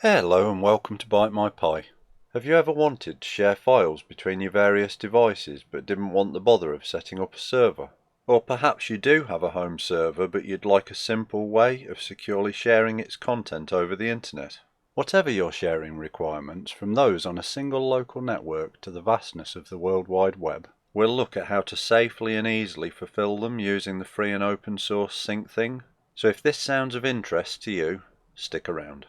Hello and welcome to Bite My Pie. Have you ever wanted to share files between your various devices but didn't want the bother of setting up a server? Or perhaps you do have a home server but you'd like a simple way of securely sharing its content over the internet? Whatever your sharing requirements, from those on a single local network to the vastness of the World Wide Web, we'll look at how to safely and easily fulfill them using the free and open source Syncthing. So if this sounds of interest to you, stick around.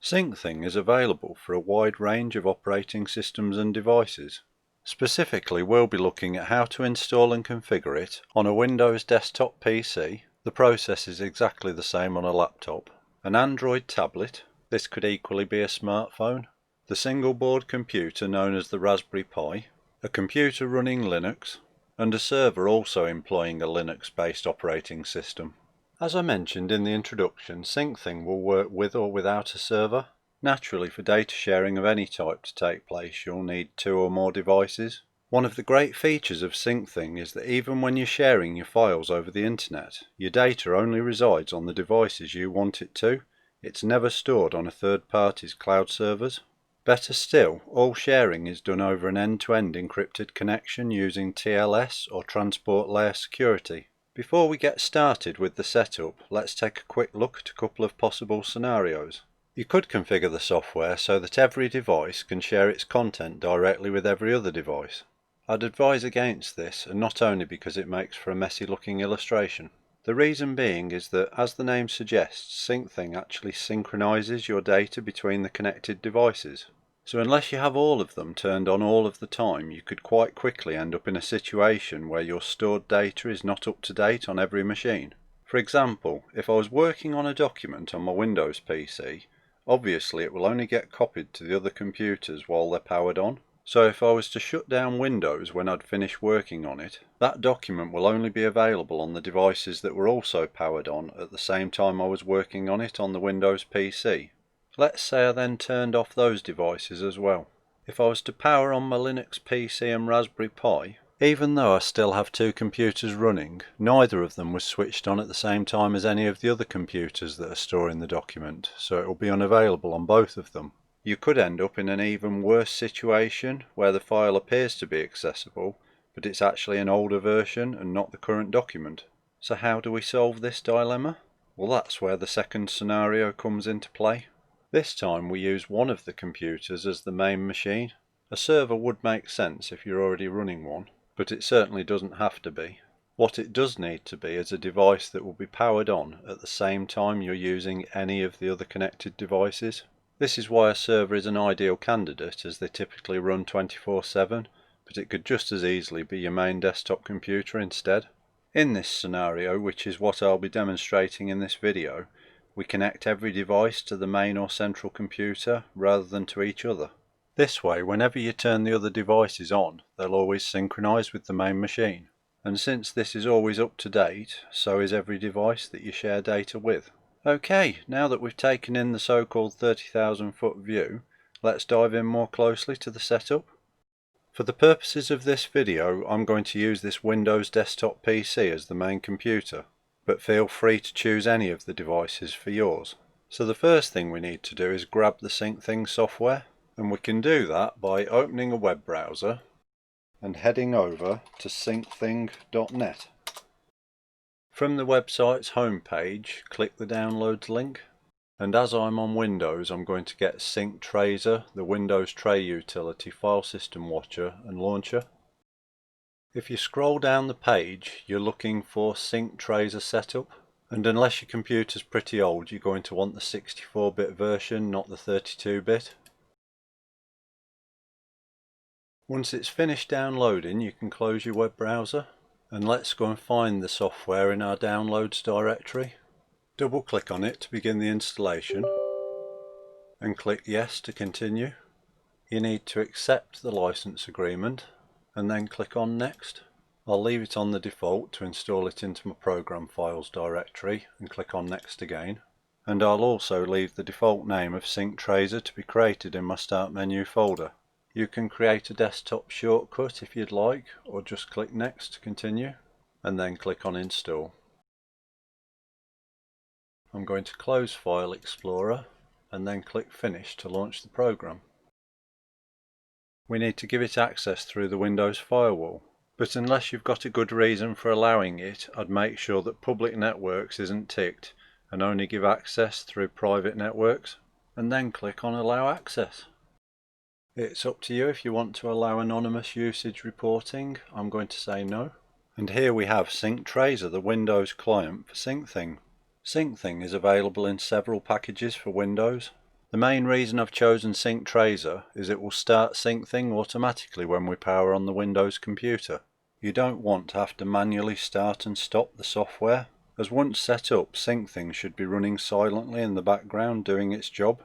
Syncthing is available for a wide range of operating systems and devices. Specifically, we'll be looking at how to install and configure it on a Windows desktop PC. The process is exactly the same on a laptop, an Android tablet, this could equally be a smartphone, the single board computer known as the Raspberry Pi, a computer running Linux, and a server also employing a Linux-based operating system. As I mentioned in the introduction, Syncthing will work with or without a server. Naturally, for data sharing of any type to take place, you'll need 2 or more devices. One of the great features of Syncthing is that even when you're sharing your files over the internet, your data only resides on the devices you want it to. It's never stored on a third party's cloud servers. Better still, all sharing is done over an end-to-end encrypted connection using TLS or transport layer security. Before we get started with the setup, let's take a quick look at a couple of possible scenarios. You could configure the software so that every device can share its content directly with every other device. I'd advise against this, and not only because it makes for a messy looking illustration. The reason being is that, as the name suggests, Syncthing actually synchronizes your data between the connected devices. So unless you have all of them turned on all of the time, you could quite quickly end up in a situation where your stored data is not up to date on every machine. For example, if I was working on a document on my Windows PC, obviously it will only get copied to the other computers while they're powered on. So if I was to shut down Windows when I'd finished working on it, that document will only be available on the devices that were also powered on at the same time I was working on it on the Windows PC. Let's say I then turned off those devices as well. If I was to power on my Linux PC and Raspberry Pi, even though I still have 2 computers running, neither of them was switched on at the same time as any of the other computers that are storing the document, so it will be unavailable on both of them. You could end up in an even worse situation where the file appears to be accessible, but it's actually an older version and not the current document. So how do we solve this dilemma? Well, that's where the second scenario comes into play. This time we use one of the computers as the main machine. A server would make sense if you're already running one, but it certainly doesn't have to be. What it does need to be is a device that will be powered on at the same time you're using any of the other connected devices. This is why a server is an ideal candidate, as they typically run 24/7, but it could just as easily be your main desktop computer instead. In this scenario, which is what I'll be demonstrating in this video, we connect every device to the main or central computer rather than to each other. This way, whenever you turn the other devices on, they'll always synchronize with the main machine. And since this is always up to date, so is every device that you share data with. Okay, now that we've taken in the so-called 30,000 foot view, let's dive in more closely to the setup. For the purposes of this video, I'm going to use this Windows desktop PC as the main computer, but feel free to choose any of the devices for yours. So the first thing we need to do is grab the Syncthing software, and we can do that by opening a web browser and heading over to syncthing.net. From the website's homepage, click the downloads link, and as I'm on Windows, I'm going to get SyncTrazor, the Windows Tray utility, file system watcher and launcher. If you scroll down the page, you're looking for SyncTrazor setup, and unless your computer's pretty old, you're going to want the 64-bit version, not the 32-bit. Once it's finished downloading, you can close your web browser, and let's go and find the software in our downloads directory. Double click on it to begin the installation, and click yes to continue. You need to accept the license agreement, and then click on next. I'll leave it on the default to install it into my program files directory and click on next again. And I'll also leave the default name of SyncTrazor to be created in my start menu folder. You can create a desktop shortcut if you'd like, or just click Next to continue, and then click on Install. I'm going to close File Explorer, and then click Finish to launch the program. We need to give it access through the Windows firewall, but unless you've got a good reason for allowing it, I'd make sure that Public Networks isn't ticked, and only give access through private networks, and then click on Allow Access. It's up to you if you want to allow anonymous usage reporting. I'm going to say no. And here we have SyncTrazor, the Windows client for Syncthing. Syncthing is available in several packages for Windows. The main reason I've chosen SyncTrazor is it will start Syncthing automatically when we power on the Windows computer. You don't want to have to manually start and stop the software, as once set up, Syncthing should be running silently in the background doing its job.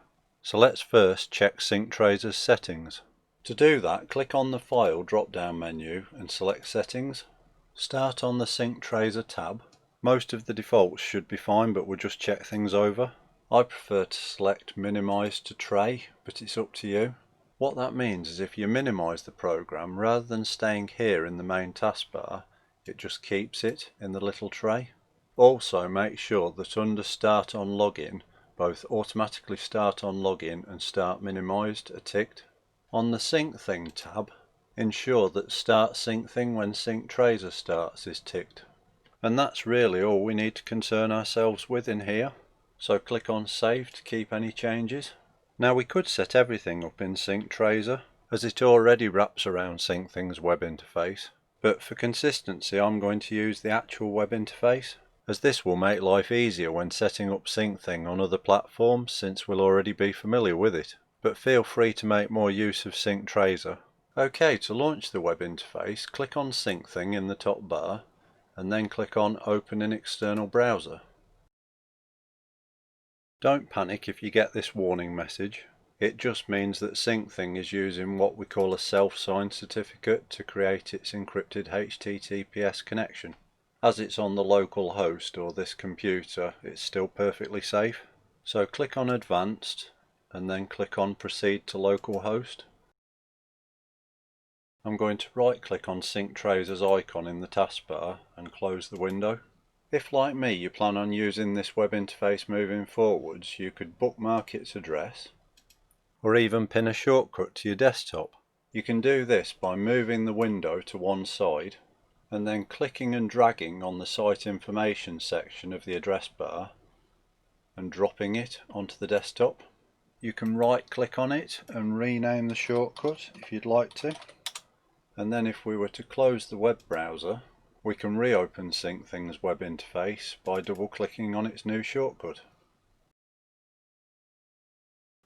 So let's first check SyncTrazor's settings. To do that, click on the File drop-down menu and select Settings. Start on the SyncTrazor tab. Most of the defaults should be fine, but we'll just check things over. I prefer to select Minimize to Tray, but it's up to you. What that means is if you minimize the program, rather than staying here in the main taskbar, it just keeps it in the little tray. Also make sure that under Start on Login, both Automatically Start on Login and Start Minimized are ticked. On the Syncthing tab, ensure that Start Syncthing when SyncTrazor starts is ticked. And that's really all we need to concern ourselves with in here. So click on Save to keep any changes. Now we could set everything up in SyncTrazor, as it already wraps around Syncthing's web interface, but for consistency I'm going to use the actual web interface, as this will make life easier when setting up Syncthing on other platforms since we'll already be familiar with it. But feel free to make more use of SyncTrazor. OK, to launch the web interface, click on Syncthing in the top bar, and then click on Open in External Browser. Don't panic if you get this warning message. It just means that Syncthing is using what we call a self-signed certificate to create its encrypted HTTPS connection. As it's on the local host or this computer, it's still perfectly safe. So click on Advanced and then click on Proceed to Localhost. I'm going to right click on SyncTrazor's icon in the taskbar and close the window. If, like me, you plan on using this web interface moving forwards, you could bookmark its address or even pin a shortcut to your desktop. You can do this by moving the window to one side and then clicking and dragging on the site information section of the address bar and dropping it onto the desktop. You can right click on it and rename the shortcut if you'd like to. And then if we were to close the web browser, we can reopen Syncthing's web interface by double clicking on its new shortcut.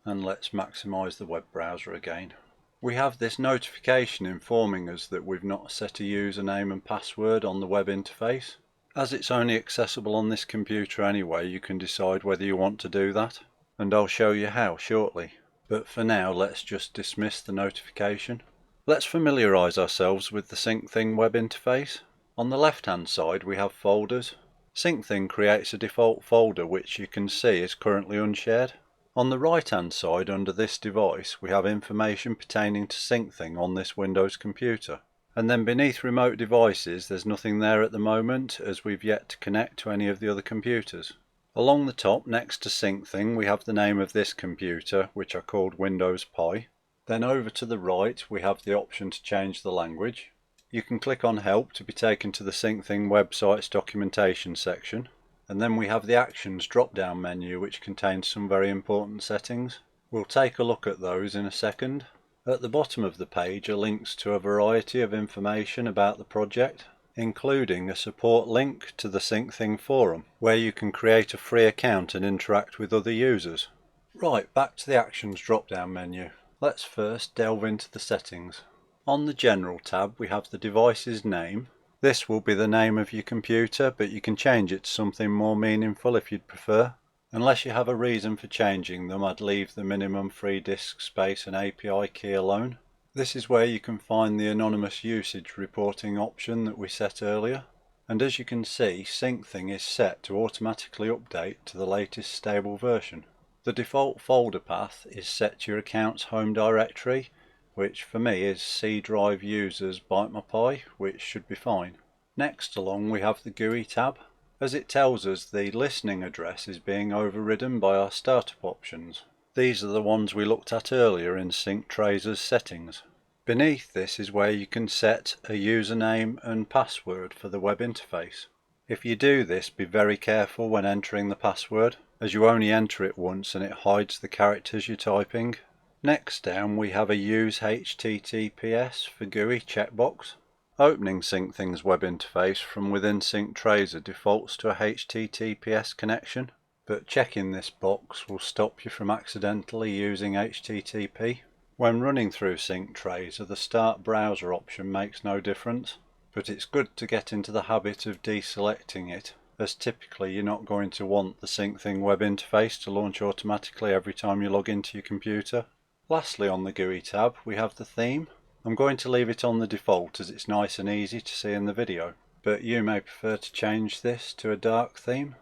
And let's maximize the web browser again. We have this notification informing us that we've not set a username and password on the web interface. As it's only accessible on this computer anyway, you can decide whether you want to do that, and I'll show you how shortly. But for now, let's just dismiss the notification. Let's familiarize ourselves with the Syncthing web interface. On the left hand side we have folders. Syncthing creates a default folder which you can see is currently unshared. On the right hand side under this device we have information pertaining to Syncthing on this Windows computer. And then beneath remote devices there's nothing there at the moment, as we've yet to connect to any of the other computers. Along the top next to Syncthing we have the name of this computer, which are called Windows PuTTY. Then over to the right we have the option to change the language. You can click on Help to be taken to the Syncthing website's documentation section. And then we have the Actions drop-down menu, which contains some very important settings. We'll take a look at those in a second. At the bottom of the page are links to a variety of information about the project, including a support link to the Syncthing Forum, where you can create a free account and interact with other users. Right, back to the Actions drop-down menu. Let's first delve into the settings. On the General tab we have the device's name. This will be the name of your computer, but you can change it to something more meaningful if you'd prefer. Unless you have a reason for changing them, I'd leave the minimum free disk space and API key alone. This is where you can find the anonymous usage reporting option that we set earlier. And as you can see, Syncthing is set to automatically update to the latest stable version. The default folder path is set to your account's home directory, which for me is C drive users bite my pie, which should be fine. Next along we have the GUI tab, as it tells us the listening address is being overridden by our startup options. These are the ones we looked at earlier in SyncTrazor's settings. Beneath this is where you can set a username and password for the web interface. If you do this, be very careful when entering the password, as you only enter it once and it hides the characters you're typing. Next down we have a Use HTTPS for GUI checkbox. Opening Syncthing's web interface from within SyncTrazor defaults to a HTTPS connection, but checking this box will stop you from accidentally using HTTP. When running through SyncTrazor, the Start Browser option makes no difference, but it's good to get into the habit of deselecting it, as typically you're not going to want the Syncthing web interface to launch automatically every time you log into your computer. Lastly, on the GUI tab we have the theme. I'm going to leave it on the default as it's nice and easy to see in the video, but you may prefer to change this to a dark theme.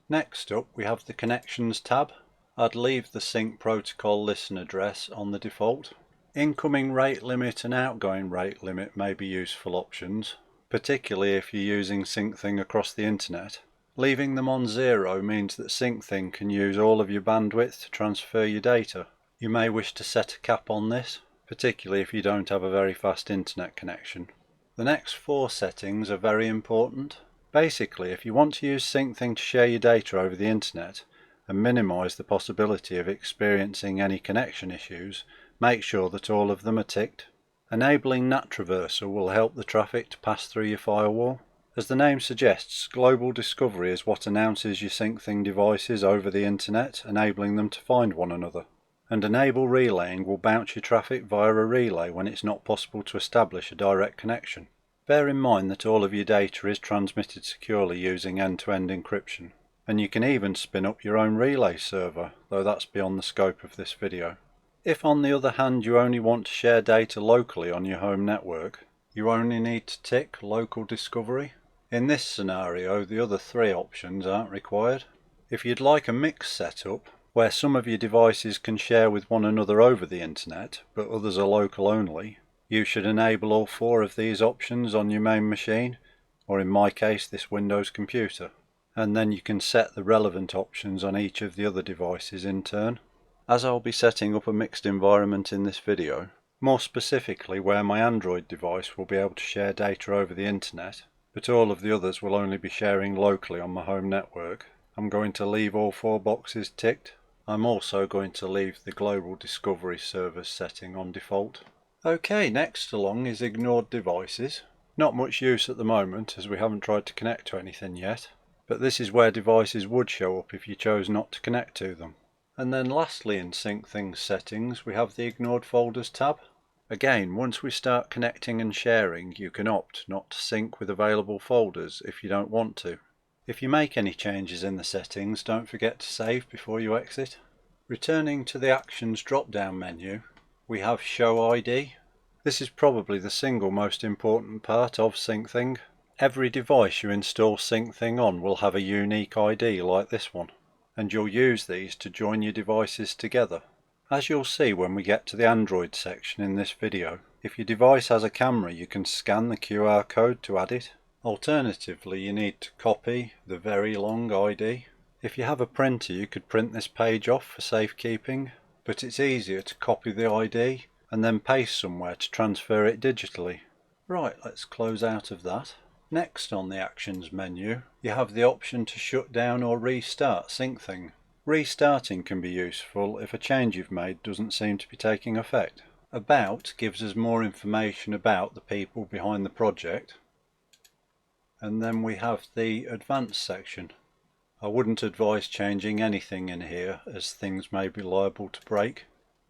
Next up we have the Connections tab. I'd leave the sync protocol listen address on the default. Incoming rate limit and outgoing rate limit may be useful options, particularly if you're using Syncthing across the internet. Leaving them on 0 means that Syncthing can use all of your bandwidth to transfer your data. You may wish to set a cap on this, particularly if you don't have a very fast internet connection. The next 4 settings are very important. Basically, if you want to use Syncthing to share your data over the internet and minimize the possibility of experiencing any connection issues, make sure that all of them are ticked. Enabling NAT traversal will help the traffic to pass through your firewall. As the name suggests, global discovery is what announces your Syncthing devices over the internet, enabling them to find one another. And enable relaying will bounce your traffic via a relay when it's not possible to establish a direct connection. Bear in mind that all of your data is transmitted securely using end-to-end encryption, and you can even spin up your own relay server, though that's beyond the scope of this video. If on the other hand you only want to share data locally on your home network, you only need to tick local discovery. In this scenario the other 3 options aren't required. If you'd like a mixed setup, where some of your devices can share with one another over the internet, but others are local only, you should enable all 4 of these options on your main machine, or in my case this Windows computer, and then you can set the relevant options on each of the other devices in turn. As I'll be setting up a mixed environment in this video, more specifically where my Android device will be able to share data over the internet, but all of the others will only be sharing locally on my home network, I'm going to leave all 4 boxes ticked. I'm also going to leave the global discovery service setting on default. Okay, next along is ignored devices. Not much use at the moment as we haven't tried to connect to anything yet, but this is where devices would show up if you chose not to connect to them. And then lastly in Syncthing settings we have the ignored folders tab. Again, once we start connecting and sharing, you can opt not to sync with available folders if you don't want to. If you make any changes in the settings, don't forget to save before you exit. Returning to the Actions drop-down menu, we have Show ID. This is probably the single most important part of Syncthing. Every device you install Syncthing on will have a unique ID like this one, and you'll use these to join your devices together. As you'll see when we get to the Android section in this video, if your device has a camera you can scan the QR code to add it. Alternatively, you need to copy the very long ID. If you have a printer you could print this page off for safekeeping, but it's easier to copy the ID and then paste somewhere to transfer it digitally. Right, let's close out of that. Next on the Actions menu, you have the option to shut down or restart Syncthing. Restarting can be useful if a change you've made doesn't seem to be taking effect. About gives us more information about the people behind the project. And then we have the Advanced section. I wouldn't advise changing anything in here as things may be liable to break.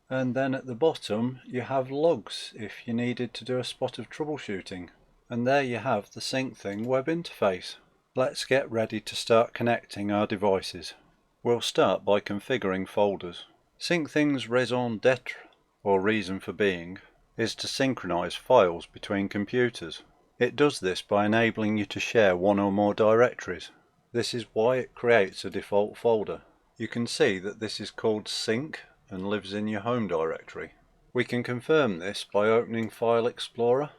And then at the bottom you have Logs if you needed to do a spot of troubleshooting. And there you have the Syncthing web interface. Let's get ready to start connecting our devices. We'll start by configuring folders. Syncthing's raison d'etre, or reason for being, is to synchronize files between computers. It does this by enabling you to share one or more directories. This is why it creates a default folder. You can see that this is called Sync and lives in your home directory. We can confirm this by opening File Explorer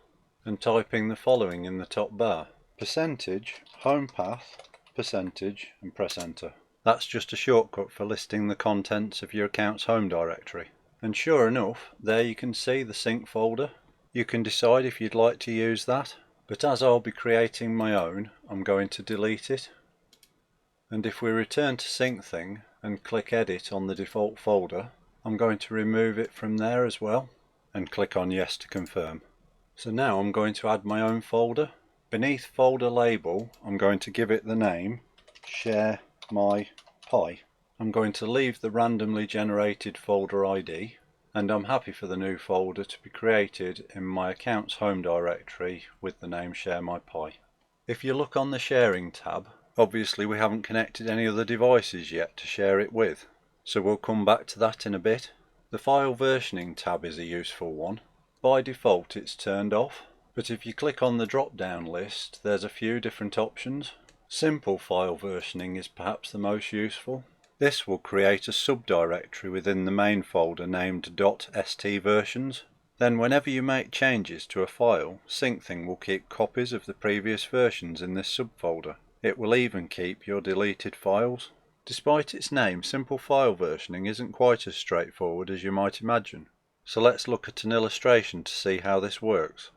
and typing the following in the top bar: %home path % and press enter. That's just a shortcut for listing the contents of your account's home directory. And sure enough, there you can see the sync folder. You can decide if you'd like to use that, but as I'll be creating my own, I'm going to delete it. And if we return to Syncthing and click Edit on the default folder, I'm going to remove it from there as well and click on Yes to confirm. So now I'm going to add my own folder. Beneath folder label, I'm going to give it the name Share My Pi. I'm going to leave the randomly generated folder ID, and I'm happy for the new folder to be created in my account's home directory with the name Share My Pi. If you look on the Sharing tab, obviously we haven't connected any other devices yet to share it with, so we'll come back to that in a bit. The File Versioning tab is a useful one. By default it's turned off, but if you click on the drop down list there's a few different options. Simple file versioning is perhaps the most useful. This will create a subdirectory within the main folder named .stversions. Then whenever you make changes to a file, Syncthing will keep copies of the previous versions in this subfolder. It will even keep your deleted files. Despite its name, simple file versioning isn't quite as straightforward as you might imagine. So let's look at an illustration to see how this works.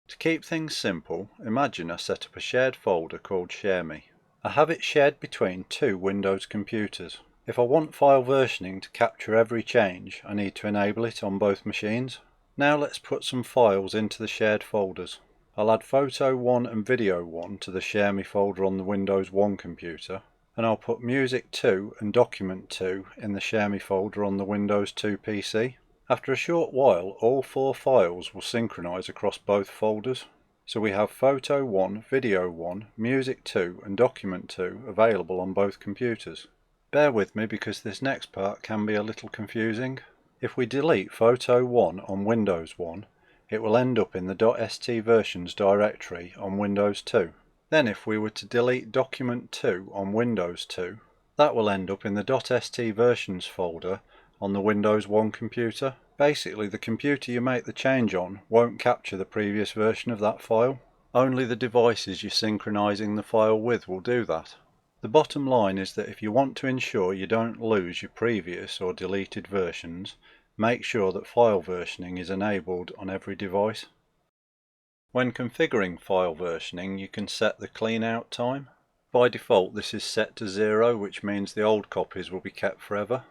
To keep things simple, imagine I set up a shared folder called ShareMe. I have it shared between two Windows computers. If I want file versioning to capture every change, I need to enable it on both machines. Now let's put some files into the shared folders. I'll add Photo 1 and Video 1 to the ShareMe folder on the Windows 1 computer, and I'll put Music 2 and Document 2 in the ShareMe folder on the Windows 2 PC. After a short while, all four files will synchronize across both folders. So we have Photo 1, Video 1, Music 2 and Document 2 available on both computers. Bear with me because this next part can be a little confusing. If we delete Photo 1 on Windows 1, it will end up in the .stversions directory on Windows 2. Then if we were to delete Document 2 on Windows 2, that will end up in the .stversions folder on the Windows 1 computer. Basically, the computer you make the change on won't capture the previous version of that file. Only the devices you're synchronizing the file with will do that. The bottom line is that if you want to ensure you don't lose your previous or deleted versions, make sure that file versioning is enabled on every device. When configuring file versioning, you can set the clean out time. By default this is set to 0, which means the old copies will be kept forever.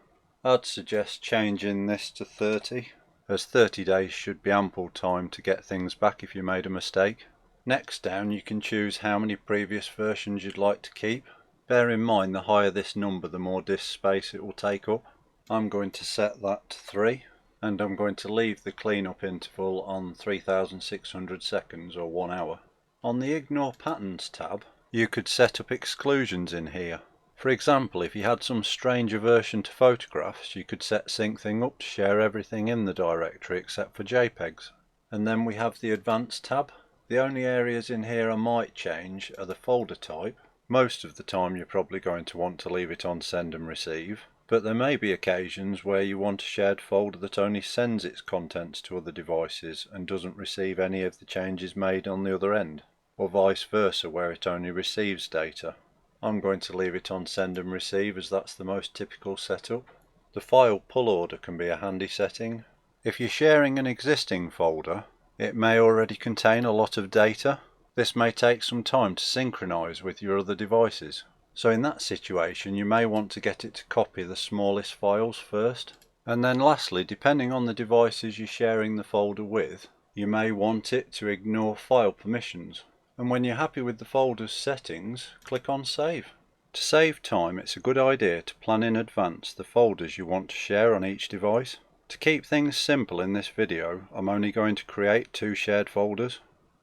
I'd suggest changing this to 30, as 30 days should be ample time to get things back if you made a mistake. Next down you can choose how many previous versions you'd like to keep. Bear in mind the higher this number the more disk space it will take up. I'm going to set that to 3, and I'm going to leave the cleanup interval on 3600 seconds or 1 hour. On the Ignore Patterns tab you could set up exclusions in here. For example, if you had some strange aversion to photographs, you could set Syncthing up to share everything in the directory except for JPEGs. And then we have the Advanced tab. The only areas in here I might change are the folder type. Most of the time you're probably going to want to leave it on Send and Receive, but there may be occasions where you want a shared folder that only sends its contents to other devices and doesn't receive any of the changes made on the other end, or vice versa where it only receives data. I'm going to leave it on Send and Receive as that's the most typical setup. The file pull order can be a handy setting. If you're sharing an existing folder, it may already contain a lot of data. This may take some time to synchronize with your other devices. So in that situation you may want to get it to copy the smallest files first. And then lastly, depending on the devices you're sharing the folder with, you may want it to ignore file permissions. And when you're happy with the folder's settings, click on Save. To save time, it's a good idea to plan in advance the folders you want to share on each device. To keep things simple in this video, I'm only going to create 2 shared folders.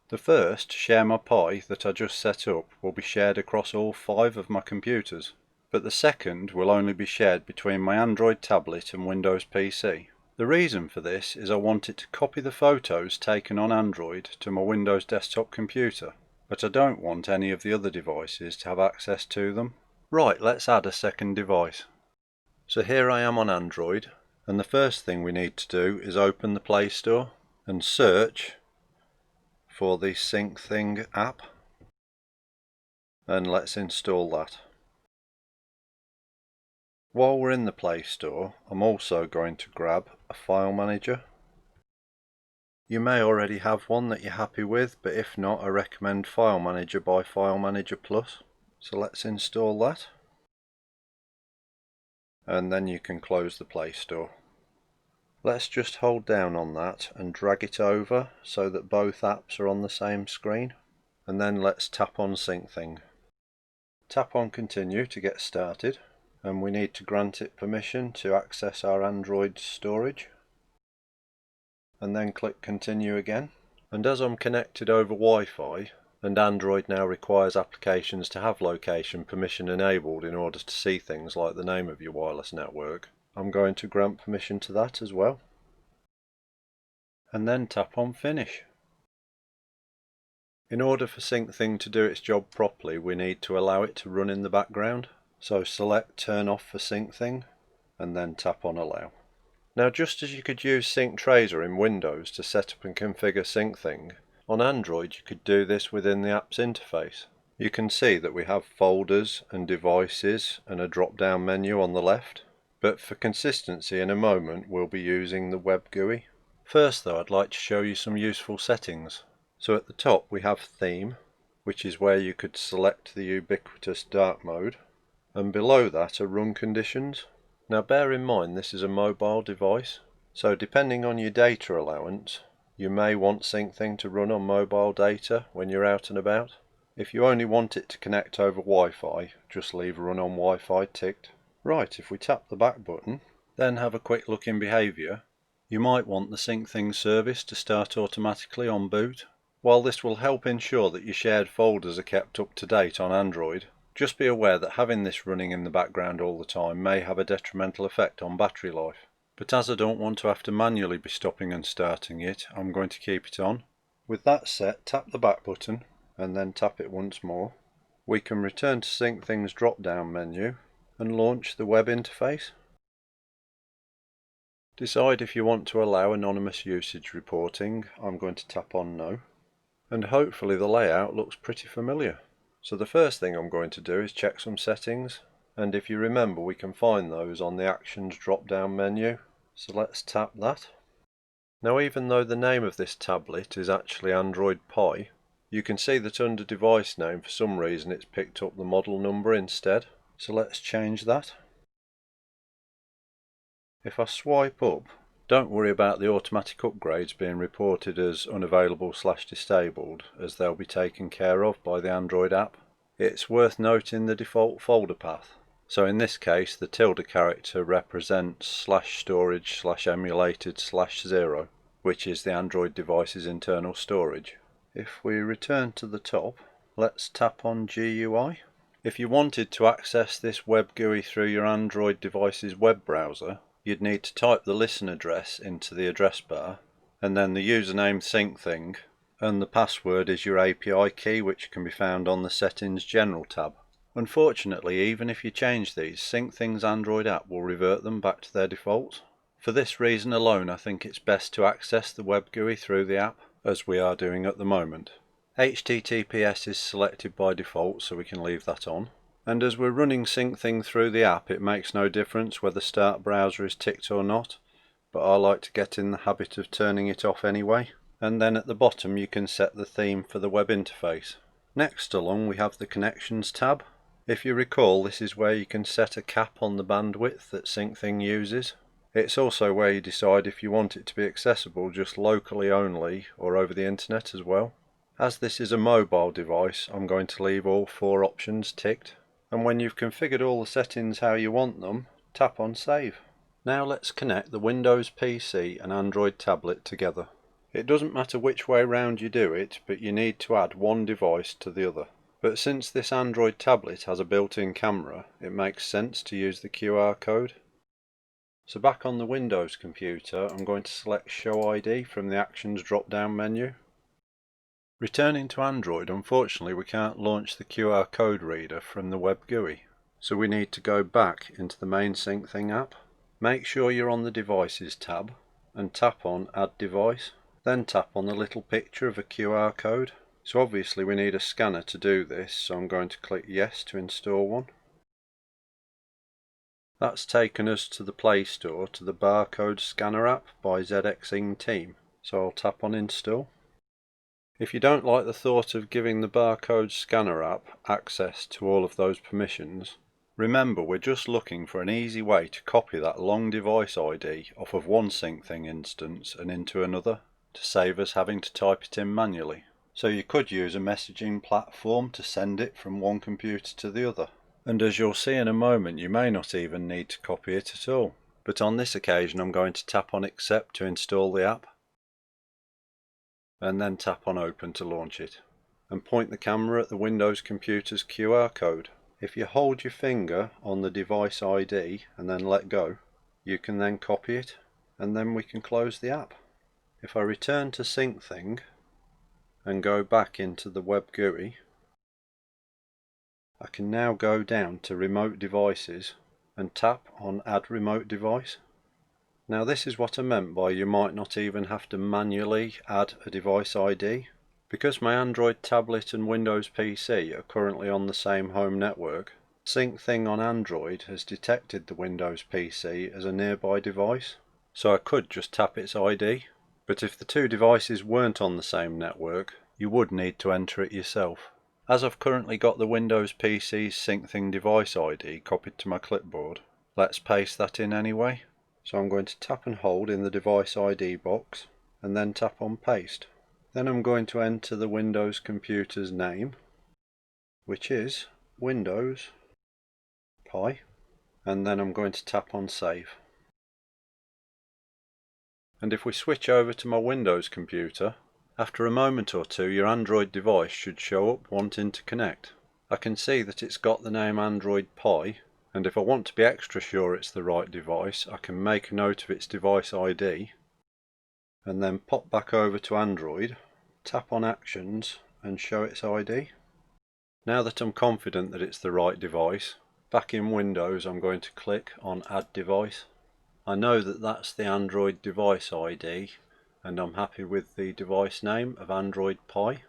The first, Share My Pi, that I just set up will be shared across all 5 of my computers, but the second will only be shared between my Android tablet and Windows PC. The reason for this is I want it to copy the photos taken on Android to my Windows desktop computer, but I don't want any of the other devices to have access to them. Right, let's add a second device. So here I am on Android, And the first thing we need to do is open the Play Store and search for the Syncthing app, and let's install that. While we're in the Play Store, I'm also going to grab a file manager. You may already have one that you're happy with, but if not, I recommend File Manager by File Manager Plus. So let's install that. And then you can close the Play Store. Let's just hold down on that and drag it over so that both apps are on the same screen. And then let's tap on Syncthing. Tap on Continue to get started. And we need to grant it permission to access our Android storage. And then click Continue again. And as I'm connected over Wi-Fi, and Android now requires applications to have location permission enabled in order to see things like the name of your wireless network, I'm going to grant permission to that as well. And then tap on Finish. In order for Syncthing to do its job properly, we need to allow it to run in the background. So select Turn Off for Syncthing and then tap on Allow. Now, just as you could use SyncTrazor in Windows to set up and configure Syncthing, on Android you could do this within the app's interface. You can see that we have folders and devices and a drop-down menu on the left, but for consistency in a moment we'll be using the web GUI. First though, I'd like to show you some useful settings. So at the top we have Theme, which is where you could select the ubiquitous dark mode, and below that are run conditions. Now bear in mind this is a mobile device, so depending on your data allowance, you may want Syncthing to run on mobile data when you're out and about. If you only want it to connect over Wi-Fi, just leave Run on Wi-Fi ticked. Right, if we tap the back button, then have a quick look in behaviour, you might want the Syncthing service to start automatically on boot. While this will help ensure that your shared folders are kept up to date on Android, just be aware that having this running in the background all the time may have a detrimental effect on battery life. But as I don't want to have to manually be stopping and starting it, I'm going to keep it on. With that set, tap the back button and then tap it once more. We can return to Syncthing's drop down menu and launch the web interface. Decide if you want to allow anonymous usage reporting. I'm going to tap on No. And hopefully the layout looks pretty familiar. So the first thing I'm going to do is check some settings, and if you remember we can find those on the Actions drop down menu, so let's tap that. Now even though the name of this tablet is actually Android Pie, you can see that under device name for some reason it's picked up the model number instead, so let's change that. If I swipe up, don't worry about the automatic upgrades being reported as unavailable/disabled, as they'll be taken care of by the Android app. It's worth noting the default folder path. So in this case the tilde character represents /storage/emulated/0, which is the Android device's internal storage. If we return to the top, let's tap on GUI. If you wanted to access this web GUI through your Android device's web browser, you'd need to type the listen address into the address bar, and then the username Syncthing, and the password is your API key, which can be found on the Settings General tab. Unfortunately, even if you change these, Syncthing's Android app will revert them back to their default. For this reason alone, I think it's best to access the web GUI through the app, as we are doing at the moment. HTTPS is selected by default, so we can leave that on. And as we're running Syncthing through the app, it makes no difference whether Start Browser is ticked or not, but I like to get in the habit of turning it off anyway. And then at the bottom you can set the theme for the web interface. Next along we have the Connections tab. If you recall, this is where you can set a cap on the bandwidth that Syncthing uses. It's also where you decide if you want it to be accessible just locally only or over the internet as well. As this is a mobile device, I'm going to leave all 4 options ticked. And when you've configured all the settings how you want them, tap on Save. Now let's connect the Windows PC and Android tablet together. It doesn't matter which way round you do it, but you need to add one device to the other. But since this Android tablet has a built-in camera, it makes sense to use the QR code. So back on the Windows computer, I'm going to select Show ID from the Actions drop-down menu. Returning to Android, unfortunately we can't launch the QR code reader from the web GUI, so we need to go back into the main Syncthing app. Make sure you're on the Devices tab and tap on Add Device. Then tap on the little picture of a QR code. So obviously we need a scanner to do this, so I'm going to click Yes to install one. That's taken us to the Play Store to the barcode scanner app by ZXing Team, so I'll tap on Install. If you don't like the thought of giving the barcode scanner app access to all of those permissions, remember we're just looking for an easy way to copy that long device ID off of one Syncthing instance and into another, to save us having to type it in manually. So you could use a messaging platform to send it from one computer to the other. And as you'll see in a moment, you may not even need to copy it at all. But on this occasion I'm going to tap on Accept to install the app, and then tap on Open to launch it, and point the camera at the Windows computer's QR code. If you hold your finger on the device ID and then let go, you can then copy it, and then we can close the app. If I return to Syncthing and go back into the web GUI, I can now go down to Remote Devices and tap on Add Remote Device. Now this is what I meant by you might not even have to manually add a device ID. Because my Android tablet and Windows PC are currently on the same home network, Syncthing on Android has detected the Windows PC as a nearby device, so I could just tap its ID. But if the two devices weren't on the same network, you would need to enter it yourself. As I've currently got the Windows PC's Syncthing device ID copied to my clipboard, let's paste that in anyway. So I'm going to tap and hold in the device ID box and then tap on Paste. Then I'm going to enter the Windows computer's name, which is Windows PuTTY, and then I'm going to tap on Save. And if we switch over to my Windows computer, after a moment or two your Android device should show up wanting to connect. I can see that it's got the name Android Pie, and if I want to be extra sure it's the right device, I can make a note of its device ID and then pop back over to Android, tap on Actions and show its ID. Now that I'm confident that it's the right device, back in Windows I'm going to click on Add Device. I know that that's the Android device ID and I'm happy with the device name of Android Pie.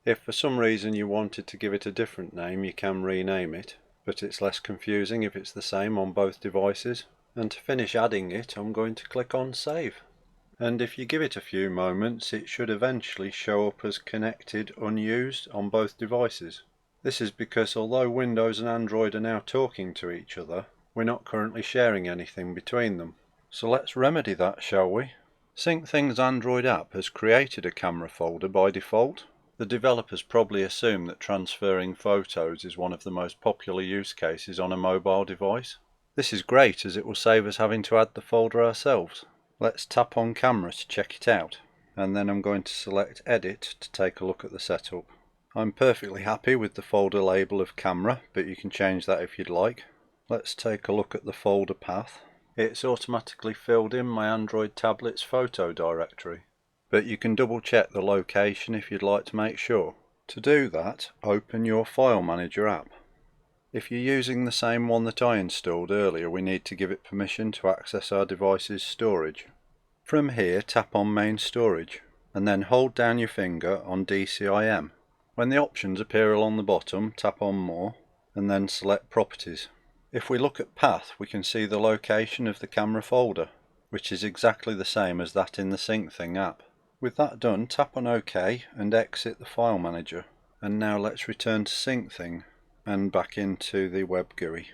If for some reason you wanted to give it a different name, you can rename it, but it's less confusing if it's the same on both devices. And to finish adding it, I'm going to click on Save. And if you give it a few moments, it should eventually show up as connected unused on both devices. This is because although Windows and Android are now talking to each other, we're not currently sharing anything between them. So let's remedy that, shall we? Syncthing's Android app has created a camera folder by default. The developers probably assume that transferring photos is one of the most popular use cases on a mobile device. This is great as it will save us having to add the folder ourselves. Let's tap on Camera to check it out, and then I'm going to select Edit to take a look at the setup. I'm perfectly happy with the folder label of Camera, but you can change that if you'd like. Let's take a look at the folder path. It's automatically filled in my Android tablet's photo directory, but you can double check the location if you'd like to make sure. To do that, open your File Manager app. If you're using the same one that I installed earlier, we need to give it permission to access our device's storage. From here, tap on Main Storage, and then hold down your finger on DCIM. When the options appear along the bottom, tap on More, and then select Properties. If we look at Path, we can see the location of the camera folder, which is exactly the same as that in the Syncthing app. With that done, tap on OK and exit the File Manager. And now let's return to Syncthing and back into the web GUI.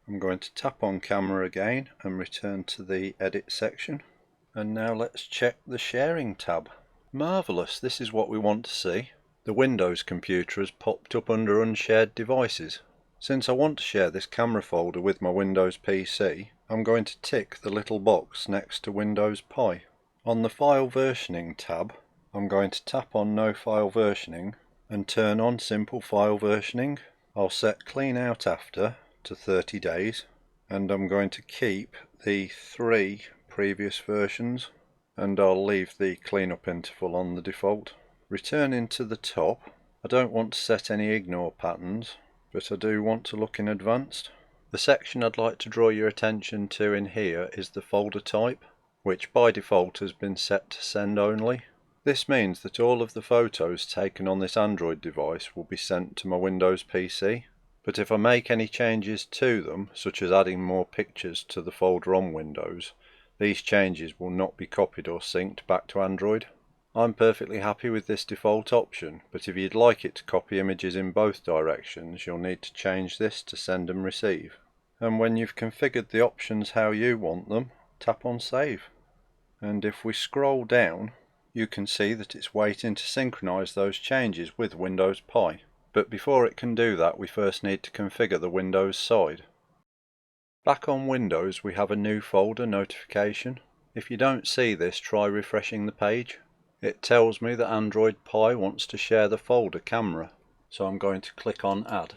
I'm going to tap on Camera again and return to the Edit section. And now let's check the Sharing tab. Marvellous, this is what we want to see. The Windows computer has popped up under Unshared Devices. Since I want to share this camera folder with my Windows PC, I'm going to tick the little box next to Windows Pie. On the File Versioning tab, I'm going to tap on No File Versioning and turn on Simple File Versioning. I'll set Clean Out After to 30 days, and I'm going to keep the 3 previous versions, and I'll leave the cleanup interval on the default. Returning to the top, I don't want to set any ignore patterns, but I do want to look in advanced. The section I'd like to draw your attention to in here is the folder type, which by default has been set to send only. This means that all of the photos taken on this Android device will be sent to my Windows PC, but if I make any changes to them, such as adding more pictures to the folder on Windows, these changes will not be copied or synced back to Android. I'm perfectly happy with this default option, but if you'd like it to copy images in both directions, you'll need to change this to send and receive. And when you've configured the options how you want them, tap on Save. And if we scroll down, you can see that it's waiting to synchronize those changes with Windows PuTTY. But before it can do that, we first need to configure the Windows side. Back on Windows, we have a new folder notification. If you don't see this, try refreshing the page. It tells me that Android Pie wants to share the folder camera, so I'm going to click on Add.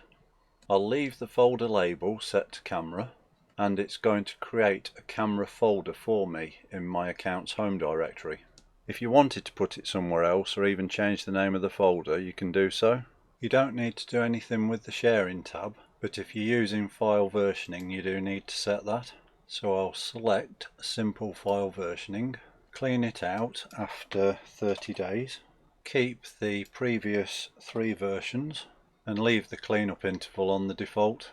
I'll leave the folder label set to camera, and it's going to create a camera folder for me in my account's home directory. If you wanted to put it somewhere else or even change the name of the folder, you can do so. You don't need to do anything with the sharing tab, but if you're using file versioning, you do need to set that. So I'll select simple file versioning, clean it out after 30 days, keep the previous 3 versions, and leave the cleanup interval on the default.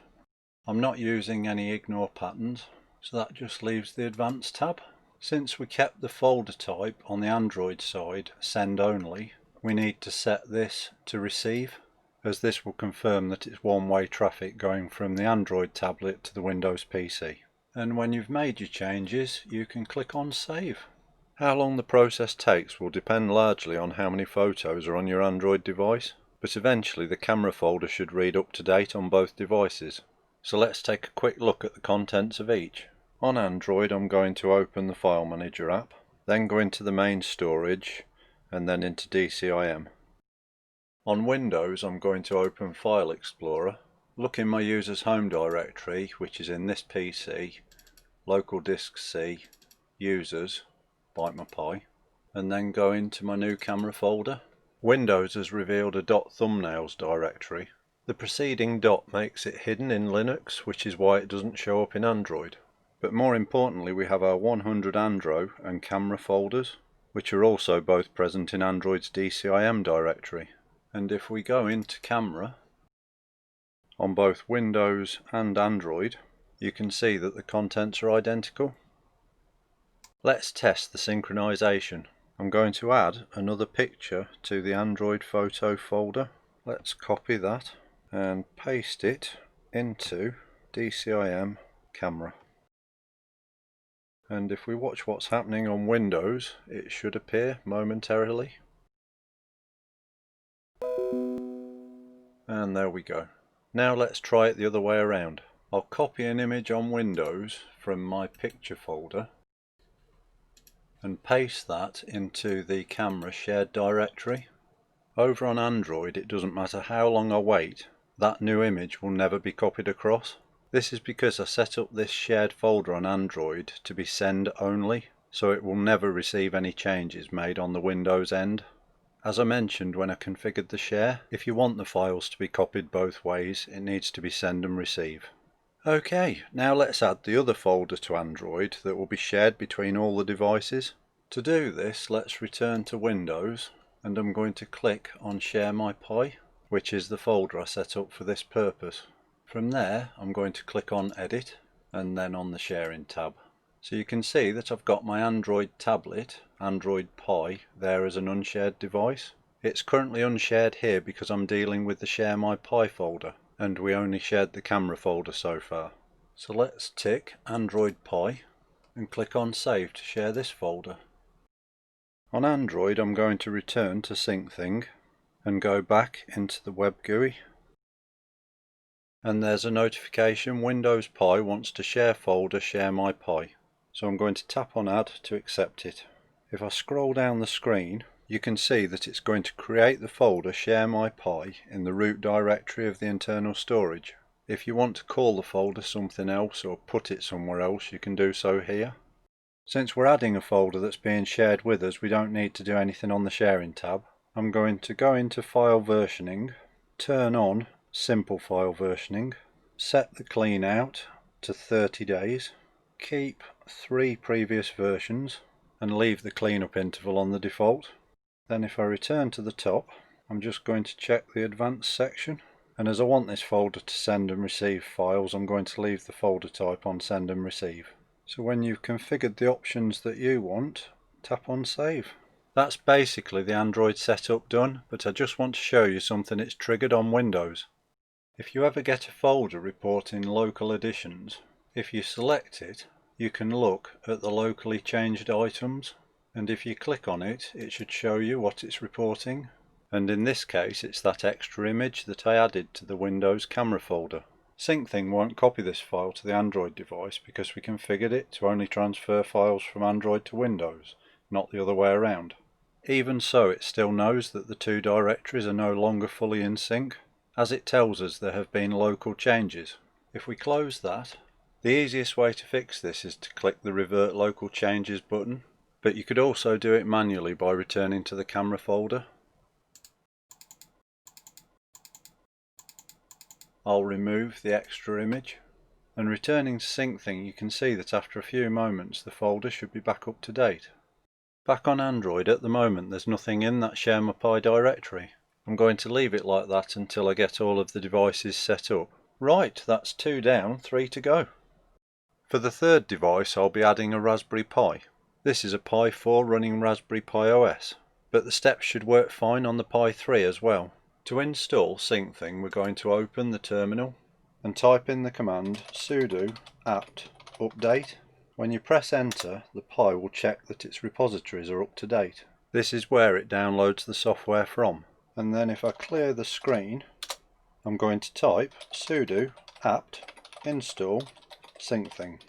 I'm not using any ignore patterns, so that just leaves the advanced tab. Since we kept the folder type on the Android side send only, we need to set this to receive, as this will confirm that it's one-way traffic going from the Android tablet to the Windows PC. And when you've made your changes, you can click on Save. How long the process takes will depend largely on how many photos are on your Android device, but eventually the camera folder should read up to date on both devices. So let's take a quick look at the contents of each. On Android, I'm going to open the File Manager app, then go into the main storage, and then into DCIM. On Windows, I'm going to open File Explorer, look in my user's home directory, which is in this PC, local disk C, users, bite my pie, and then go into my new camera folder. Windows has revealed a .thumbnails directory. The preceding dot makes it hidden in Linux, which is why it doesn't show up in Android. But more importantly, we have our 100 Andro and camera folders, which are also both present in Android's DCIM directory. And if we go into camera, on both Windows and Android, you can see that the contents are identical. Let's test the synchronization. I'm going to add another picture to the Android photo folder. Let's copy that and paste it into DCIM camera. And if we watch what's happening on Windows, it should appear momentarily. And there we go. Now let's try it the other way around. I'll copy an image on Windows from my picture folder and paste that into the camera shared directory. Over on Android, it doesn't matter how long I wait, that new image will never be copied across. This is because I set up this shared folder on Android to be send only, so it will never receive any changes made on the Windows end. As I mentioned when I configured the share, if you want the files to be copied both ways, it needs to be send and receive. Okay, now let's add the other folder to Android that will be shared between all the devices. To do this, let's return to Windows, and I'm going to click on Share My Pie, which is the folder I set up for this purpose. From there, I'm going to click on Edit, and then on the Sharing tab. So you can see that I've got my Android tablet, Android Pie, there as an unshared device. It's currently unshared here because I'm dealing with the Share My Pie folder, and we only shared the camera folder so far. So let's tick Android Pie and click on Save to share this folder. On Android, I'm going to return to Syncthing and go back into the web GUI. And there's a notification Windows Pie wants to share folder Share My Pie. So I'm going to tap on Add to accept it. If I scroll down the screen, you can see that it's going to create the folder Share My Pie in the root directory of the internal storage. If you want to call the folder something else or put it somewhere else, you can do so here. Since we're adding a folder that's being shared with us, we don't need to do anything on the Sharing tab. I'm going to go into File Versioning, turn on Simple File Versioning, Set the clean out to 30 days. Keep 3 previous versions and leave the cleanup interval on the default. Then if I return to the top, I'm just going to check the advanced section, and as I want this folder to send and receive files, I'm going to leave the folder type on send and receive. So when you've configured the options that you want, tap on save. That's basically the Android setup done, but I just want to show you something it's triggered on Windows. If you ever get a folder reporting local additions, if you select it, you can look at the locally changed items, and if you click on it, it should show you what it's reporting. And in this case, it's that extra image that I added to the Windows camera folder. Syncthing won't copy this file to the Android device because we configured it to only transfer files from Android to Windows, not the other way around. Even so, it still knows that the 2 directories are no longer fully in sync, as it tells us there have been local changes. If we close that, the easiest way to fix this is to click the Revert Local Changes button, but you could also do it manually by returning to the camera folder. I'll remove the extra image, and returning to Syncthing, you can see that after a few moments the folder should be back up to date. Back on Android at the moment there's nothing in that Share My Pi directory. I'm going to leave it like that until I get all of the devices set up. Right, that's 2 down, 3 to go. For the third device I'll be adding a Raspberry Pi. This is a Pi 4 running Raspberry Pi OS, but the steps should work fine on the Pi 3 as well. To install Syncthing, we're going to open the terminal and type in the command sudo apt update. When you press enter, the Pi will check that its repositories are up to date. This is where it downloads the software from. And then if I clear the screen, I'm going to type sudo apt install Syncthing.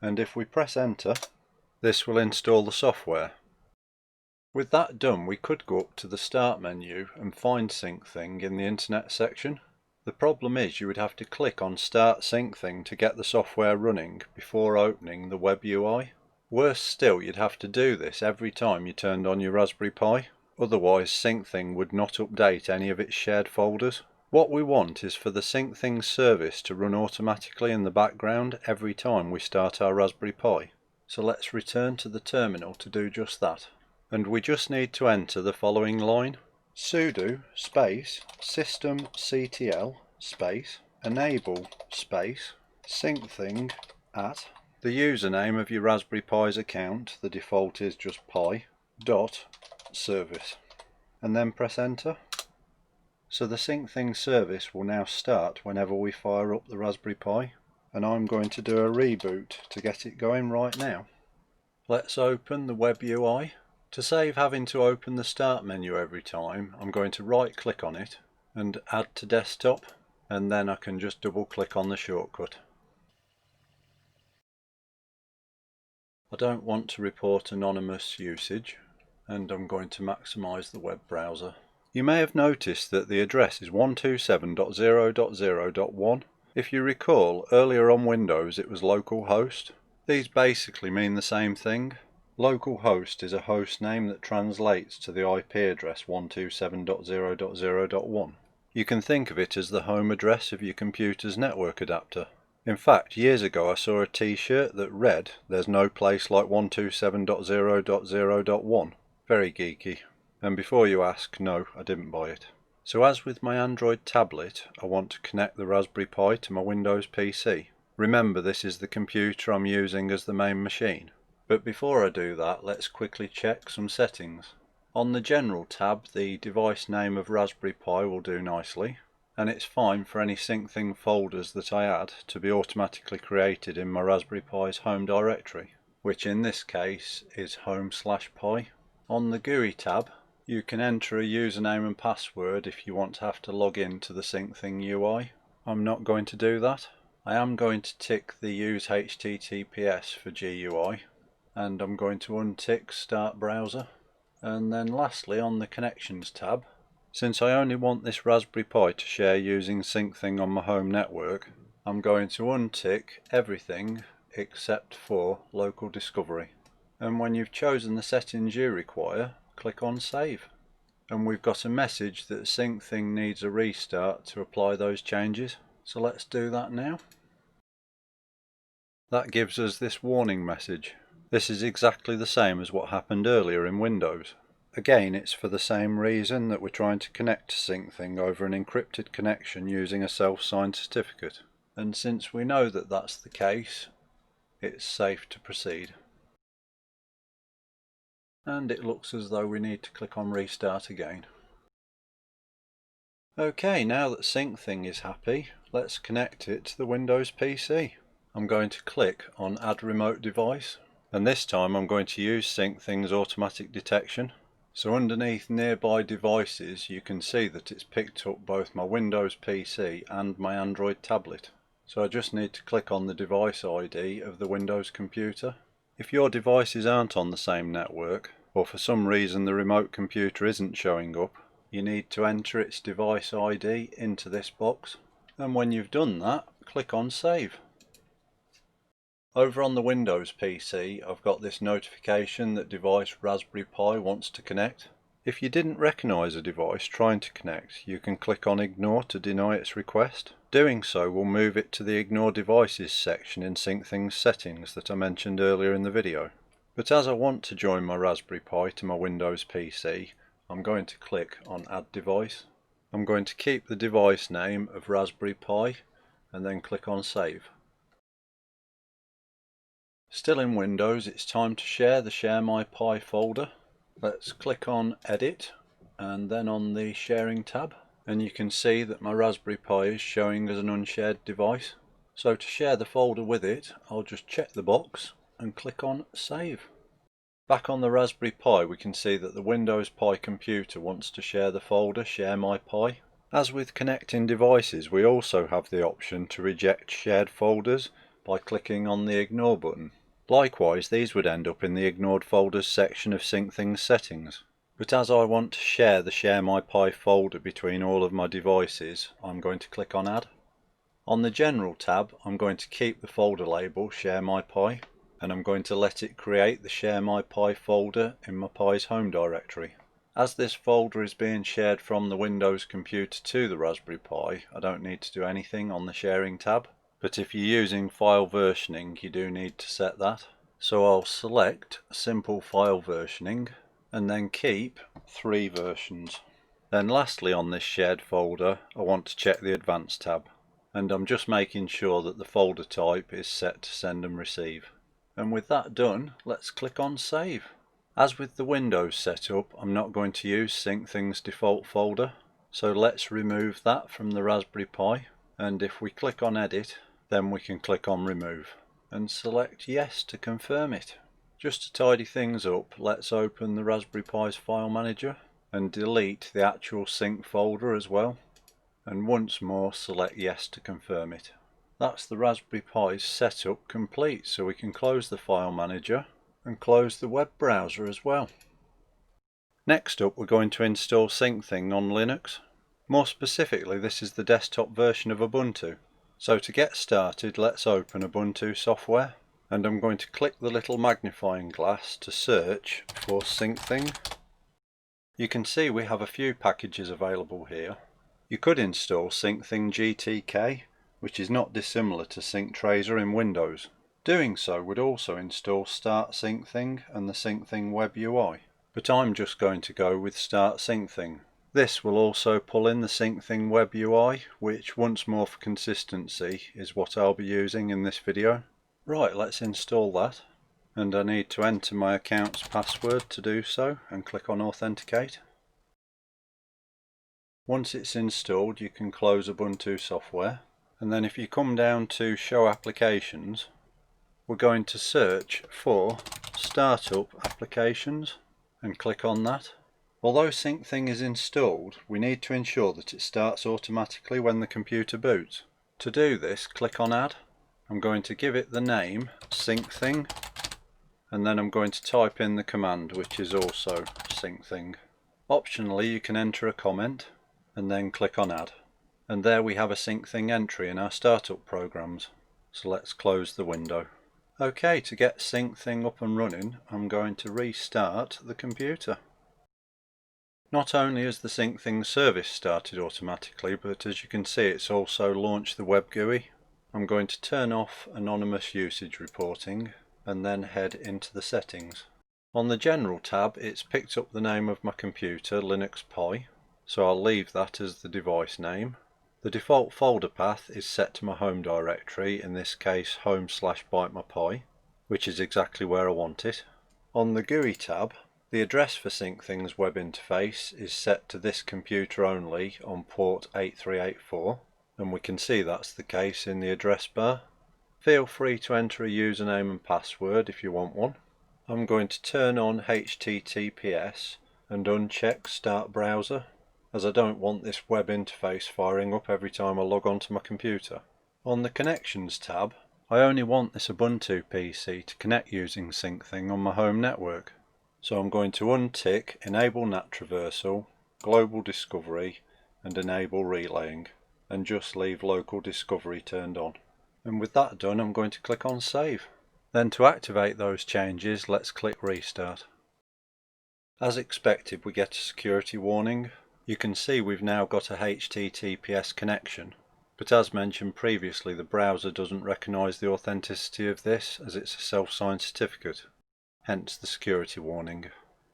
And if we press enter, this will install the software. With that done, we could go up to the Start menu and find Syncthing in the Internet section. The problem is you would have to click on Start Syncthing to get the software running before opening the web UI. Worse still, you'd have to do this every time you turned on your Raspberry Pi, otherwise Syncthing would not update any of its shared folders. What we want is for the Syncthing service to run automatically in the background every time we start our Raspberry Pi. So let's return to the terminal to do just that. And we just need to enter the following line: sudo space systemctl space enable space syncthing at the username of your Raspberry Pi's account, the default is just pi, dot service, and then press enter. So the Syncthing service will now start whenever we fire up the Raspberry Pi, and I'm going to do a reboot to get it going right now. Let's open the web UI. To save having to open the Start menu every time, I'm going to right click on it and add to desktop, and then I can just double click on the shortcut. I don't want to report anonymous usage, and I'm going to maximize the web browser. You may have noticed that the address is 127.0.0.1. If you recall, earlier on Windows it was localhost. These basically mean the same thing. Localhost is a host name that translates to the IP address 127.0.0.1. You can think of it as the home address of your computer's network adapter. In fact, years ago I saw a t-shirt that read, "There's no place like 127.0.0.1. Very geeky. And before you ask, no, I didn't buy it. So as with my Android tablet, I want to connect the Raspberry Pi to my Windows PC. Remember, this is the computer I'm using as the main machine. But before I do that, let's quickly check some settings. On the General tab, the device name of Raspberry Pi will do nicely, and it's fine for any Syncthing folders that I add to be automatically created in my Raspberry Pi's home directory, which in this case is home/pi. On the GUI tab, you can enter a username and password if you want to have to log in to the Syncthing UI. I'm not going to do that. I am going to tick the use HTTPS for GUI, and I'm going to untick Start Browser. And then lastly, on the Connections tab, since I only want this Raspberry Pi to share using Syncthing on my home network, I'm going to untick everything except for Local Discovery. And when you've chosen the settings you require, click on Save. And we've got a message that Syncthing needs a restart to apply those changes. So let's do that now. That gives us this warning message. This is exactly the same as what happened earlier in Windows. Again, it's for the same reason that we're trying to connect to Syncthing over an encrypted connection using a self-signed certificate. And since we know that that's the case, it's safe to proceed. And it looks as though we need to click on Restart again. Okay, now that Syncthing is happy, let's connect it to the Windows PC. I'm going to click on Add Remote Device, and this time I'm going to use Syncthing's automatic detection. So underneath Nearby Devices you can see that it's picked up both my Windows PC and my Android tablet. So I just need to click on the device ID of the Windows computer. If your devices aren't on the same network, or for some reason the remote computer isn't showing up, you need to enter its device ID into this box. And when you've done that, click on Save. Over on the Windows PC, I've got this notification that device Raspberry Pi wants to connect. If you didn't recognise a device trying to connect, you can click on Ignore to deny its request. Doing so will move it to the Ignore Devices section in Syncthing's settings that I mentioned earlier in the video. But as I want to join my Raspberry Pi to my Windows PC, I'm going to click on Add Device. I'm going to keep the device name of Raspberry Pi and then click on Save. Still in Windows, it's time to share the Share My Pi folder. Let's click on Edit and then on the Sharing tab, and you can see that my Raspberry Pi is showing as an unshared device. So to share the folder with it, I'll just check the box and click on Save. Back on the Raspberry Pi we can see that the Windows Pi computer wants to share the folder Share My Pi. As with connecting devices, we also have the option to reject shared folders by clicking on the Ignore button. Likewise, these would end up in the Ignored Folders section of Syncthing's settings. But as I want to share the Share My Pi folder between all of my devices, I'm going to click on Add. On the General tab, I'm going to keep the folder label Share My Pi, and I'm going to let it create the Share My Pi folder in my Pi's home directory. As this folder is being shared from the Windows computer to the Raspberry Pi, I don't need to do anything on the Sharing tab. But if you're using file versioning, you do need to set that. So I'll select Simple File Versioning and then keep 3 versions. Then lastly on this shared folder, I want to check the Advanced tab. And I'm just making sure that the folder type is set to Send and Receive. And with that done, let's click on Save. As with the Windows setup, I'm not going to use Syncthing's default folder. So let's remove that from the Raspberry Pi. And if we click on Edit, then we can click on Remove and select Yes to confirm it. Just to tidy things up, let's open the Raspberry Pi's file manager and delete the actual sync folder as well, and once more select Yes to confirm it. That's the Raspberry Pi's setup complete, so we can close the file manager and close the web browser as well. Next up, we're going to install Syncthing on Linux. More specifically, this is the desktop version of Ubuntu. So to get started, let's open Ubuntu software, and I'm going to click the little magnifying glass to search for Syncthing. You can see we have a few packages available here. You could install Syncthing GTK, which is not dissimilar to SyncTrazor in Windows. Doing so would also install Start Syncthing and the Syncthing Web UI, but I'm just going to go with Start Syncthing. This will also pull in the Syncthing Web UI, which once more for consistency is what I'll be using in this video. Right, let's install that, and I need to enter my account's password to do so and click on Authenticate. Once it's installed, you can close Ubuntu software, and then if you come down to Show Applications, we're going to search for Startup Applications and click on that. Although Syncthing is installed, we need to ensure that it starts automatically when the computer boots. To do this, click on Add. I'm going to give it the name Syncthing, and then I'm going to type in the command, which is also Syncthing. Optionally, you can enter a comment and then click on Add. And there we have a Syncthing entry in our startup programs. So let's close the window. Okay, to get Syncthing up and running, I'm going to restart the computer. Not only has the Syncthing service started automatically, but as you can see it's also launched the web GUI. I'm going to turn off anonymous usage reporting and then head into the settings. On the General tab it's picked up the name of my computer, Linux Pi, so I'll leave that as the device name. The default folder path is set to my home directory, in this case home/bytemypi, which is exactly where I want it. On the GUI tab, the address for Syncthing's web interface is set to this computer only on port 8384, and we can see that's the case in the address bar. Feel free to enter a username and password if you want one. I'm going to turn on HTTPS and uncheck Start Browser, as I don't want this web interface firing up every time I log on to my computer. On the Connections tab, I only want this Ubuntu PC to connect using Syncthing on my home network. So I'm going to untick Enable NAT Traversal, Global Discovery and Enable Relaying, and just leave Local Discovery turned on. And with that done, I'm going to click on Save. Then to activate those changes, let's click Restart. As expected, we get a security warning. You can see we've now got a HTTPS connection, but as mentioned previously, the browser doesn't recognise the authenticity of this as it's a self-signed certificate, hence the security warning.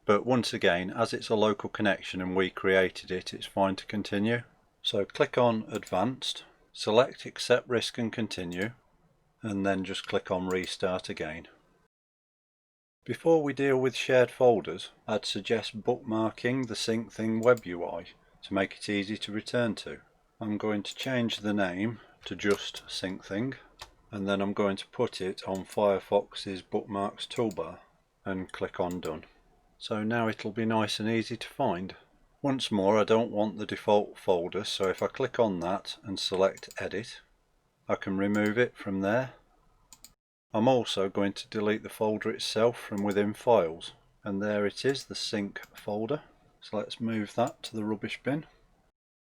But once again, as it's a local connection and we created it, it's fine to continue. So click on Advanced, select Accept Risk and Continue, and then just click on Restart again. Before we deal with shared folders, I'd suggest bookmarking the Syncthing web UI to make it easy to return to. I'm going to change the name to just Syncthing, and then I'm going to put it on Firefox's Bookmarks toolbar and click on Done. So now it'll be nice and easy to find. Once more, I don't want the default folder, so if I click on that and select Edit, I can remove it from there. I'm also going to delete the folder itself from within Files, and there it is, the Sync folder. So let's move that to the rubbish bin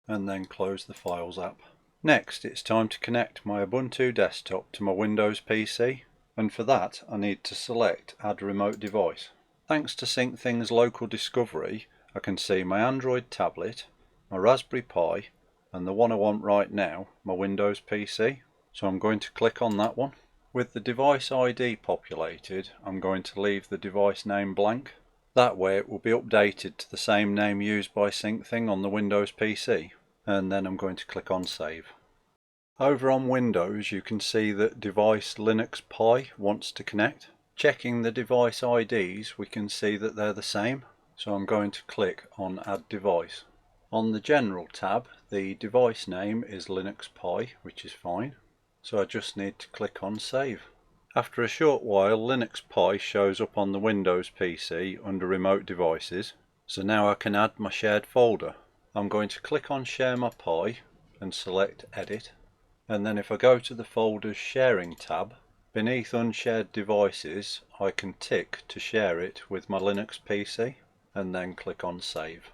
and then close the Files app. Next, it's time to connect my Ubuntu desktop to my Windows PC, and for that I need to select Add Remote Device. Thanks to Syncthing's local discovery, I can see my Android tablet, my Raspberry Pi, and the one I want right now, my Windows PC. So I'm going to click on that one. With the device ID populated, I'm going to leave the device name blank. That way it will be updated to the same name used by Syncthing on the Windows PC. And then I'm going to click on Save. Over on Windows you can see that device Linux Pi wants to connect. Checking the device IDs, we can see that they're the same. So I'm going to click on Add Device. On the General tab, the device name is Linux Pi, which is fine. So I just need to click on Save. After a short while, Linux Pi shows up on the Windows PC under Remote Devices. So now I can add my shared folder. I'm going to click on Share My Pi and select Edit. And then if I go to the folder's Sharing tab, beneath Unshared Devices, I can tick to share it with my Linux PC and then click on Save.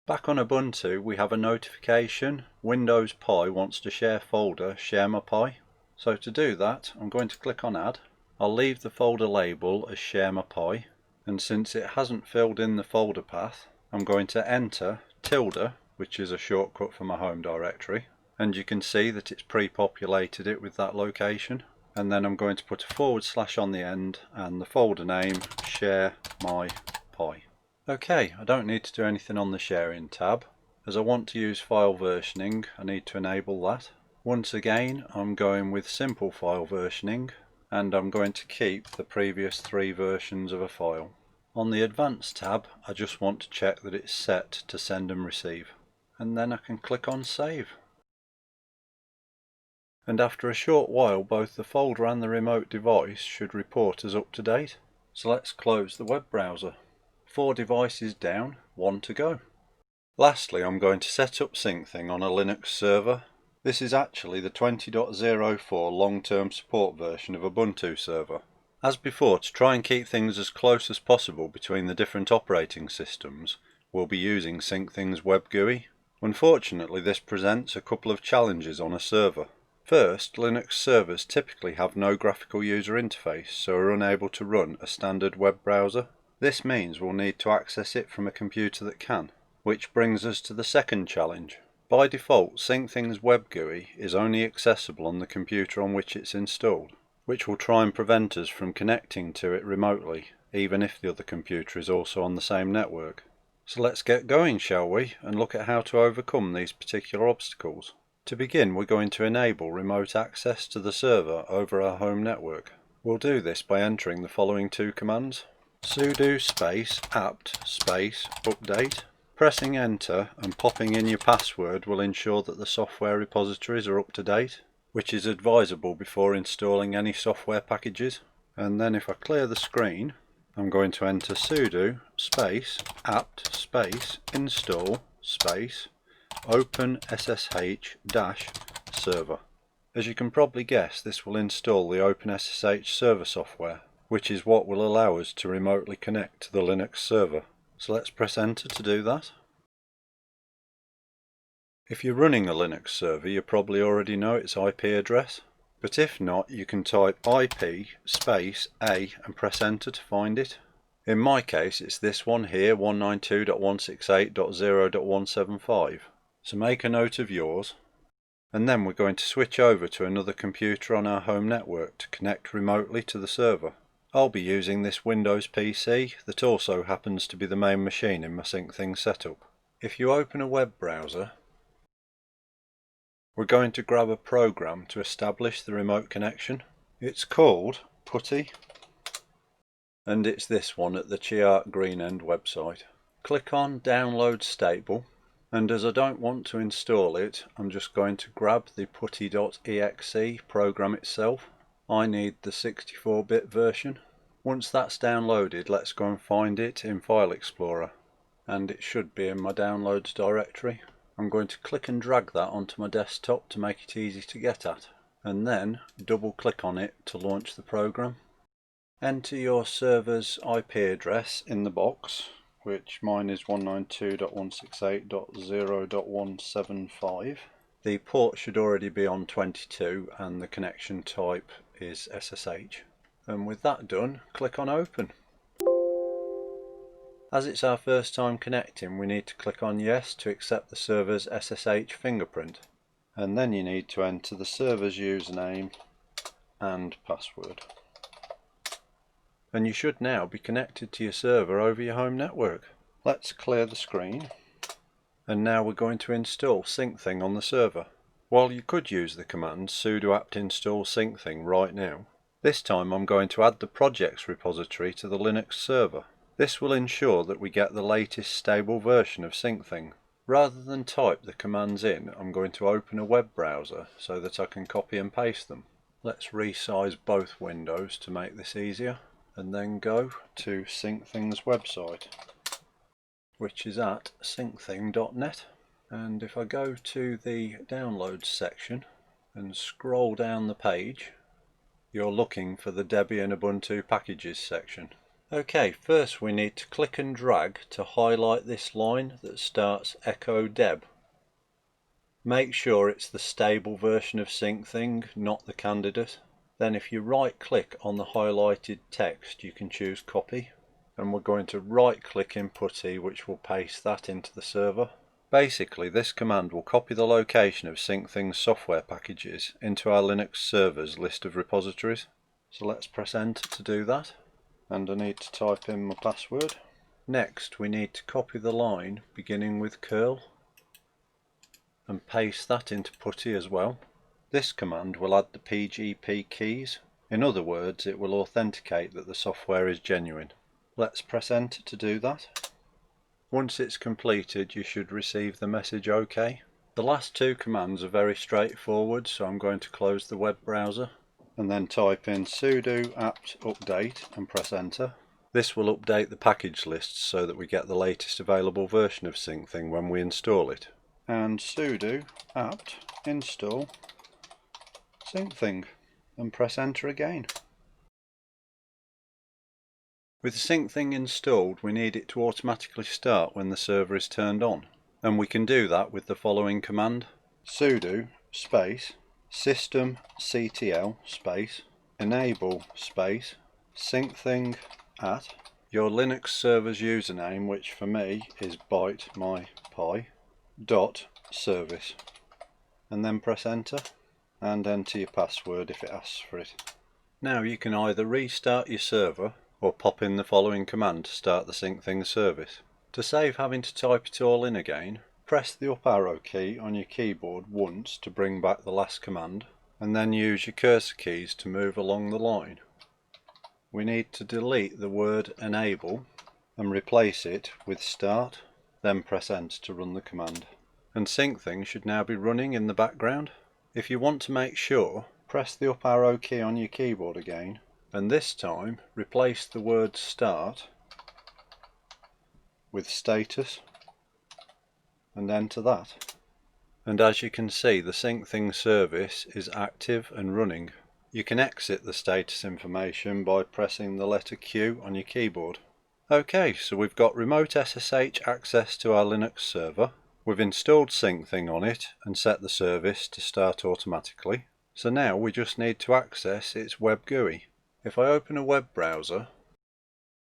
Back on Ubuntu we have a notification, Windows Pi wants to share folder Share My Pi. So to do that I'm going to click on Add. I'll leave the folder label as Share My Pi, and since it hasn't filled in the folder path I'm going to enter tilde, which is a shortcut for my home directory, and you can see that it's pre-populated it with that location. And then I'm going to put a / on the end and the folder name Share My Pi. Okay, I don't need to do anything on the Sharing tab. As I want to use file versioning, I need to enable that. Once again, I'm going with simple file versioning, and I'm going to keep the previous 3 versions of a file. On the Advanced tab, I just want to check that it's set to send and receive, and then I can click on Save. And after a short while, both the folder and the remote device should report as up to date. So let's close the web browser. 4 devices down, 1 to go. Lastly, I'm going to set up Syncthing on a Linux server. This is actually the 20.04 long-term support version of Ubuntu server. As before, to try and keep things as close as possible between the different operating systems, we'll be using Syncthing's web GUI. Unfortunately, this presents a couple of challenges on a server. First, Linux servers typically have no graphical user interface, so are unable to run a standard web browser. This means we'll need to access it from a computer that can. Which brings us to the second challenge. By default, Syncthing's web GUI is only accessible on the computer on which it's installed, which will try and prevent us from connecting to it remotely, even if the other computer is also on the same network. So let's get going, shall we, and look at how to overcome these particular obstacles. To begin, we're going to enable remote access to the server over our home network. We'll do this by entering the following two commands: sudo space apt space update. Pressing enter and popping in your password will ensure that the software repositories are up to date, which is advisable before installing any software packages. And then if I clear the screen, I'm going to enter sudo space apt space install space open ssh -server. As you can probably guess, this will install the OpenSSH server software, which is what will allow us to remotely connect to the Linux server. So let's press enter to do that. If you're running a Linux server, you probably already know its IP address, but if not, you can type IP space A and press enter to find it. In my case, it's this one here, 192.168.0.175. So make a note of yours, and then we're going to switch over to another computer on our home network to connect remotely to the server. I'll be using this Windows PC that also happens to be the main machine in my Syncthing setup. If you open a web browser, we're going to grab a program to establish the remote connection. It's called PuTTY, and it's this one at the Chiart Greenend website. Click on Download Stable, and as I don't want to install it, I'm just going to grab the PuTTY.exe program itself. I need the 64-bit version. Once that's downloaded, let's go and find it in File Explorer, and it should be in my downloads directory. I'm going to click and drag that onto my desktop to make it easy to get at, and then double click on it to launch the program. Enter your server's IP address in the box, which mine is 192.168.0.175. The port should already be on 22 and the connection type is SSH. And with that done, click on open. As it's our first time connecting, we need to click on yes to accept the server's SSH fingerprint, and then you need to enter the server's username and password. And you should now be connected to your server over your home network. Let's clear the screen, and now we're going to install Syncthing on the server. While you could use the command sudo apt install Syncthing right now, this time I'm going to add the projects repository to the Linux server. This will ensure that we get the latest stable version of Syncthing. Rather than type the commands in, I'm going to open a web browser so that I can copy and paste them. Let's resize both windows to make this easier, and then go to Syncthing's website, which is at syncthing.net. And if I go to the downloads section and scroll down the page, you're looking for the Debian Ubuntu packages section. Okay, first we need to click and drag to highlight this line that starts echo deb. Make sure it's the stable version of Syncthing, not the candidate. Then if you right click on the highlighted text, you can choose copy, and we're going to right click in PuTTY, which will paste that into the server. Basically, this command will copy the location of Syncthing's software packages into our Linux server's list of repositories. So let's press enter to do that, and I need to type in my password. Next we need to copy the line beginning with curl and paste that into PuTTY as well. This command will add the PGP keys. In other words, it will authenticate that the software is genuine. Let's press enter to do that. Once it's completed, you should receive the message OK. The last two commands are very straightforward, so I'm going to close the web browser and then type in sudo apt update and press enter. This will update the package lists so that we get the latest available version of Syncthing when we install it. And sudo apt install Syncthing and press enter again. With Syncthing installed, we need it to automatically start when the server is turned on, and we can do that with the following command: sudo space systemctl space enable space syncthing at your Linux server's username, which for me is bytemypi.service, and then press enter and enter your password if it asks for it. Now you can either restart your server or pop in the following command to start the Syncthing service. To save having to type it all in again, press the up arrow key on your keyboard once to bring back the last command, and then use your cursor keys to move along the line. We need to delete the word enable and replace it with start, then press enter to run the command. And Syncthing should now be running in the background. If you want to make sure, press the up arrow key on your keyboard again, and this time replace the word start with status and enter that. And as you can see, the Syncthing service is active and running. You can exit the status information by pressing the letter Q on your keyboard. Okay, so we've got remote SSH access to our Linux server. We've installed Syncthing on it and set the service to start automatically. So now we just need to access its web GUI. If I open a web browser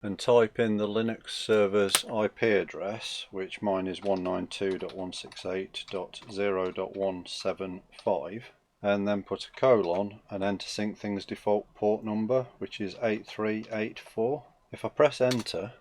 and type in the Linux server's IP address, which mine is 192.168.0.175, and then put a colon and enter Syncthing's default port number, which is 8384. If I press enter,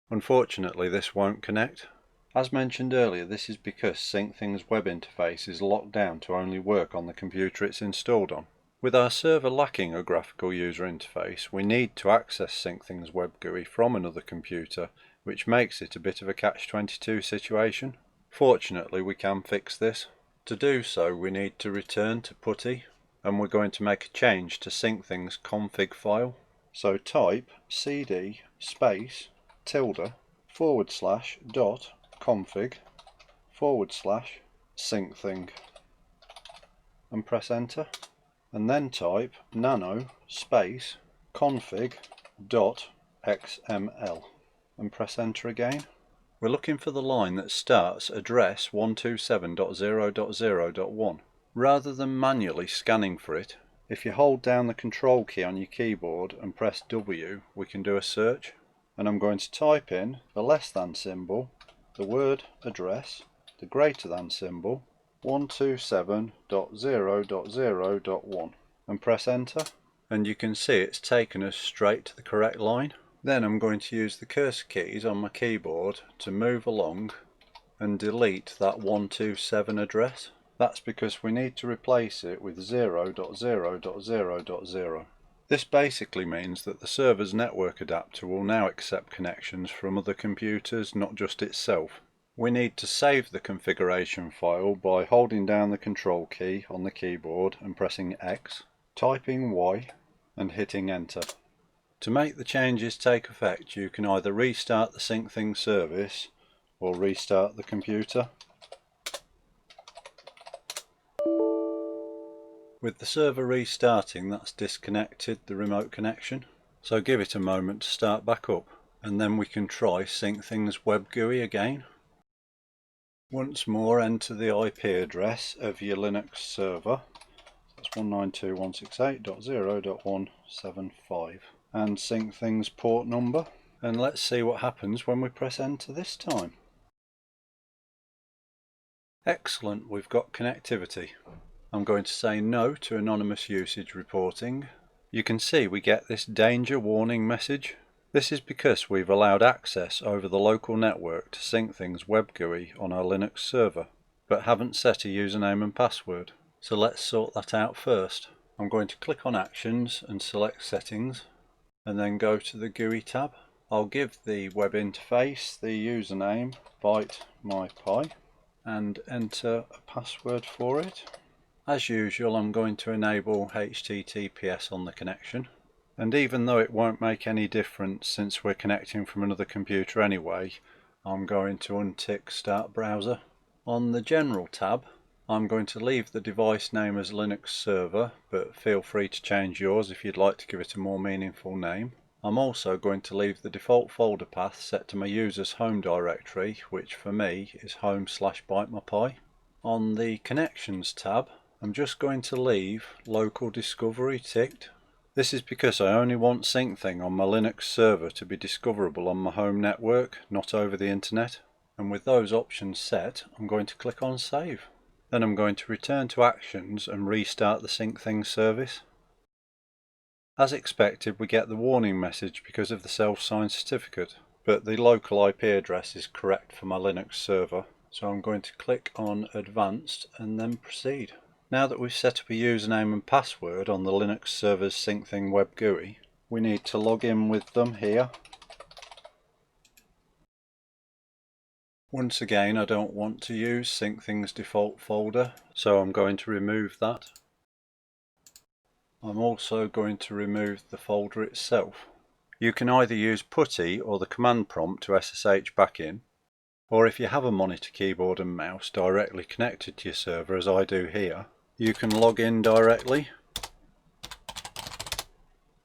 unfortunately this won't connect. As mentioned earlier, this is because Syncthing's web interface is locked down to only work on the computer it's installed on. With our server lacking a graphical user interface, we need to access Syncthing's web GUI from another computer, which makes it a bit of a catch-22 situation. Fortunately, we can fix this. To do so, we need to return to PuTTY, and we're going to make a change to Syncthing's config file. So type cd space ~.config/Syncthing and press enter, and then type nano space config.xml and press enter again. We're looking for the line that starts address 127.0.0.1. Rather than manually scanning for it, if you hold down the control key on your keyboard and press W, we can do a search. And I'm going to type in the less than symbol, the word address, the greater than symbol, 127.0.0.1, and press enter. And you can see it's taken us straight to the correct line. Then I'm going to use the cursor keys on my keyboard to move along and delete that 127 address. That's because we need to replace it with 0.0.0.0. This basically means that the server's network adapter will now accept connections from other computers, not just itself. We need to save the configuration file by holding down the control key on the keyboard and pressing X, typing Y and hitting enter. To make the changes take effect, you can either restart the Syncthing service or restart the computer. With the server restarting, that's disconnected the remote connection, so give it a moment to start back up, and then we can try Syncthing's web GUI again. Once more, enter the IP address of your Linux server, that's 192.168.0.175, and Syncthing's port number, and let's see what happens when we press enter this time. Excellent, we've got connectivity. I'm going to say no to anonymous usage reporting. You can see we get this danger warning message. This is because we've allowed access over the local network to Syncthing's web GUI on our Linux server, but haven't set a username and password. So let's sort that out first. I'm going to click on Actions and select Settings, and then go to the GUI tab. I'll give the web interface the username bytemypi and enter a password for it. As usual, I'm going to enable HTTPS on the connection, and even though it won't make any difference since we're connecting from another computer anyway, I'm going to untick Start Browser. On the General tab, I'm going to leave the device name as Linux Server, but feel free to change yours if you'd like to give it a more meaningful name. I'm also going to leave the default folder path set to my user's home directory, which for me is home/bytemypi. On the Connections tab, I'm just going to leave Local Discovery ticked, This is because I only want Syncthing on my Linux server to be discoverable on my home network, not over the internet. And with those options set, I'm going to click on Save. Then I'm going to return to Actions and restart the Syncthing service. As expected, we get the warning message because of the self-signed certificate, but the local IP address is correct for my Linux server, so I'm going to click on Advanced and then Proceed. Now that we've set up a username and password on the Linux server's Syncthing web GUI, we need to log in with them here. Once again, I don't want to use Syncthing's default folder, so I'm going to remove that. I'm also going to remove the folder itself. You can either use PuTTY or the command prompt to SSH back in, or if you have a monitor keyboard and mouse directly connected to your server, as I do here, you can log in directly.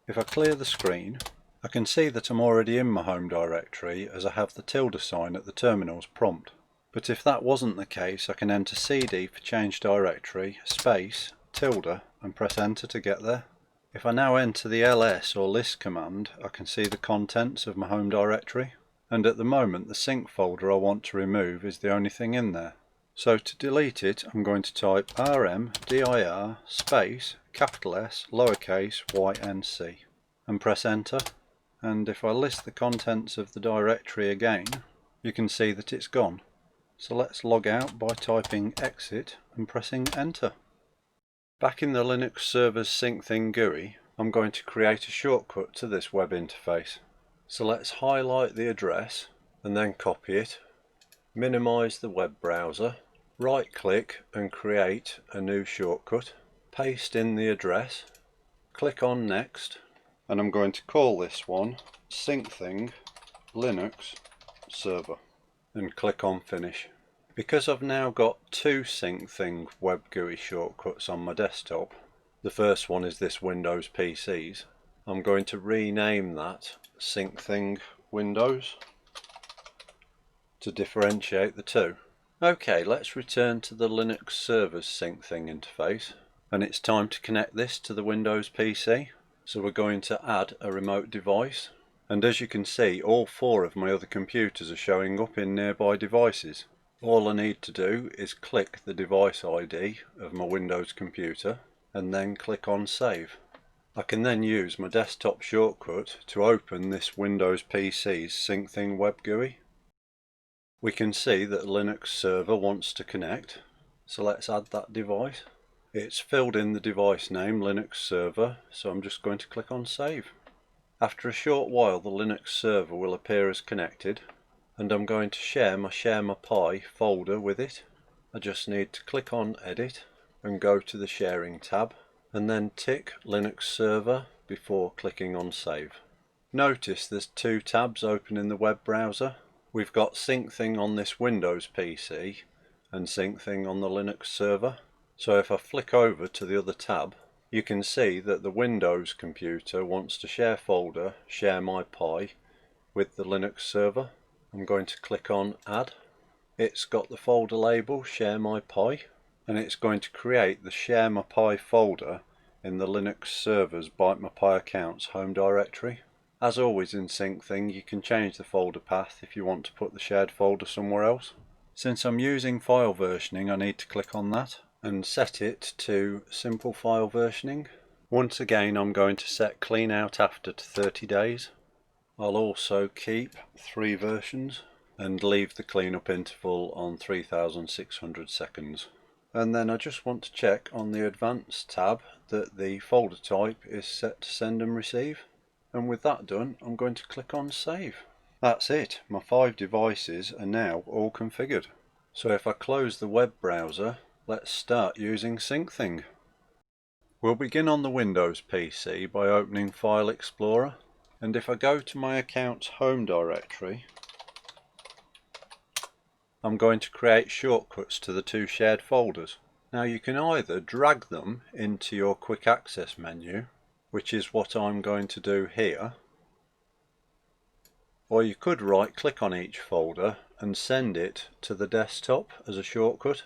If I clear the screen, I can see that I'm already in my home directory as I have the tilde sign at the terminal's prompt. But if that wasn't the case, I can enter CD for change directory, space, tilde, and press enter to get there. If I now enter the ls or list command, I can see the contents of my home directory, and at the moment the sync folder I want to remove is the only thing in there. So to delete it, I'm going to type rmdir space capital S lowercase ync and press enter, and if I list the contents of the directory again, you can see that it's gone. So let's log out by typing exit and pressing enter. Back in the Linux server's Syncthing GUI, I'm going to create a shortcut to this web interface. So let's highlight the address and then copy it, minimize the web browser, right click and create a new shortcut, paste in the address, click on next, and I'm going to call this one Syncthing Linux Server and click on finish. Because I've now got two Syncthing web GUI shortcuts on my desktop, the first one is this Windows PCs, I'm going to rename that Syncthing Windows to differentiate the two. Okay, let's return to the Linux server's Syncthing interface, and it's time to connect this to the Windows PC. So we're going to add a remote device, and as you can see, all four of my other computers are showing up in nearby devices. All I need to do is click the device ID of my Windows computer and then click on Save. I can then use my desktop shortcut to open this Windows PC's Syncthing web GUI. We can see that Linux server wants to connect, so let's add that device. It's filled in the device name Linux server, so I'm just going to click on Save. After a short while the Linux server will appear as connected, and I'm going to share my PuTTY folder with it. I just need to click on Edit and go to the Sharing tab, and then tick Linux Server before clicking on Save. Notice there's two tabs open in the web browser. We've got Syncthing on this Windows PC and Syncthing on the Linux server. So if I flick over to the other tab, you can see that the Windows computer wants to share folder, share my Pi, with the Linux server. I'm going to click on Add. It's got the folder label Share My Pi, and it's going to create the Share My Pi folder in the Linux server's Byte My Pi accounts home directory. As always in Syncthing, you can change the folder path if you want to put the shared folder somewhere else. Since I'm using file versioning, I need to click on that and set it to simple file versioning. Once again, I'm going to set clean out after to 30 days. I'll also keep 3 versions and leave the cleanup interval on 3600 seconds. And then I just want to check on the Advanced tab that the folder type is set to send and receive. And with that done, I'm going to click on Save. That's it, my 5 devices are now all configured. So if I close the web browser, let's start using Syncthing. We'll begin on the Windows PC by opening File Explorer. And if I go to my account's home directory, I'm going to create shortcuts to the 2 shared folders. Now you can either drag them into your quick access menu, which is what I'm going to do here, or you could right click on each folder and send it to the desktop as a shortcut.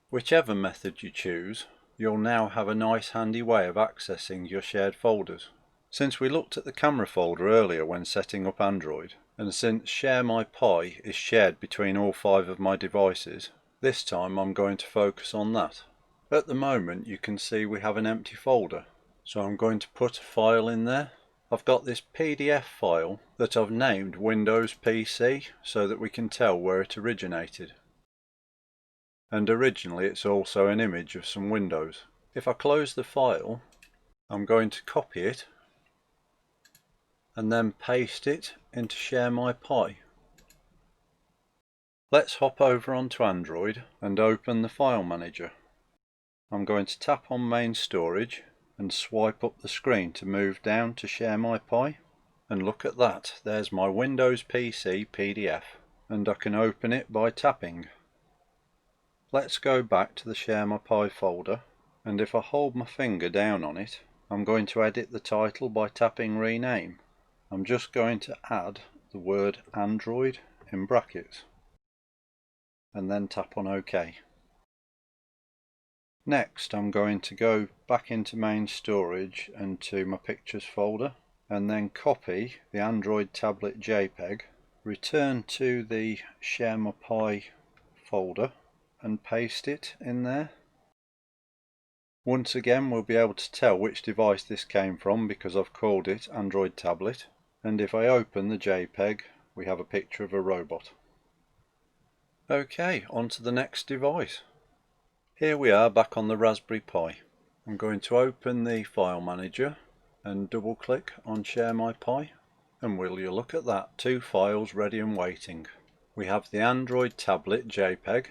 Whichever method you choose, you'll now have a nice handy way of accessing your shared folders. Since we looked at the camera folder earlier when setting up Android, and since Share My Pi is shared between all 5 of my devices, this time I'm going to focus on that. At the moment you can see we have an empty folder, so I'm going to put a file in there. I've got this PDF file that I've named Windows PC so that we can tell where it originated. And originally it's also an image of some windows. If I close the file, I'm going to copy it and then paste it into Share My Pi. Let's hop over onto Android and open the file manager. I'm going to tap on main storage and swipe up the screen to move down to Share My Pi, and look at that, there's my Windows PC PDF, and I can open it by tapping. Let's go back to the Share My Pi folder, and if I hold my finger down on it, I'm going to edit the title by tapping rename. I'm just going to add the word Android in brackets and then tap on OK. Next I'm going to go back into main storage and to my pictures folder and then copy the Android tablet JPEG, return to the Share My Pi folder and paste it in there. Once again we'll be able to tell which device this came from because I've called it Android tablet. And if I open the JPEG, we have a picture of a robot. Okay, on to the next device. Here we are back on the Raspberry Pi. I'm going to open the file manager and double click on Share My Pi. And will you look at that, 2 files ready and waiting. We have the Android tablet JPEG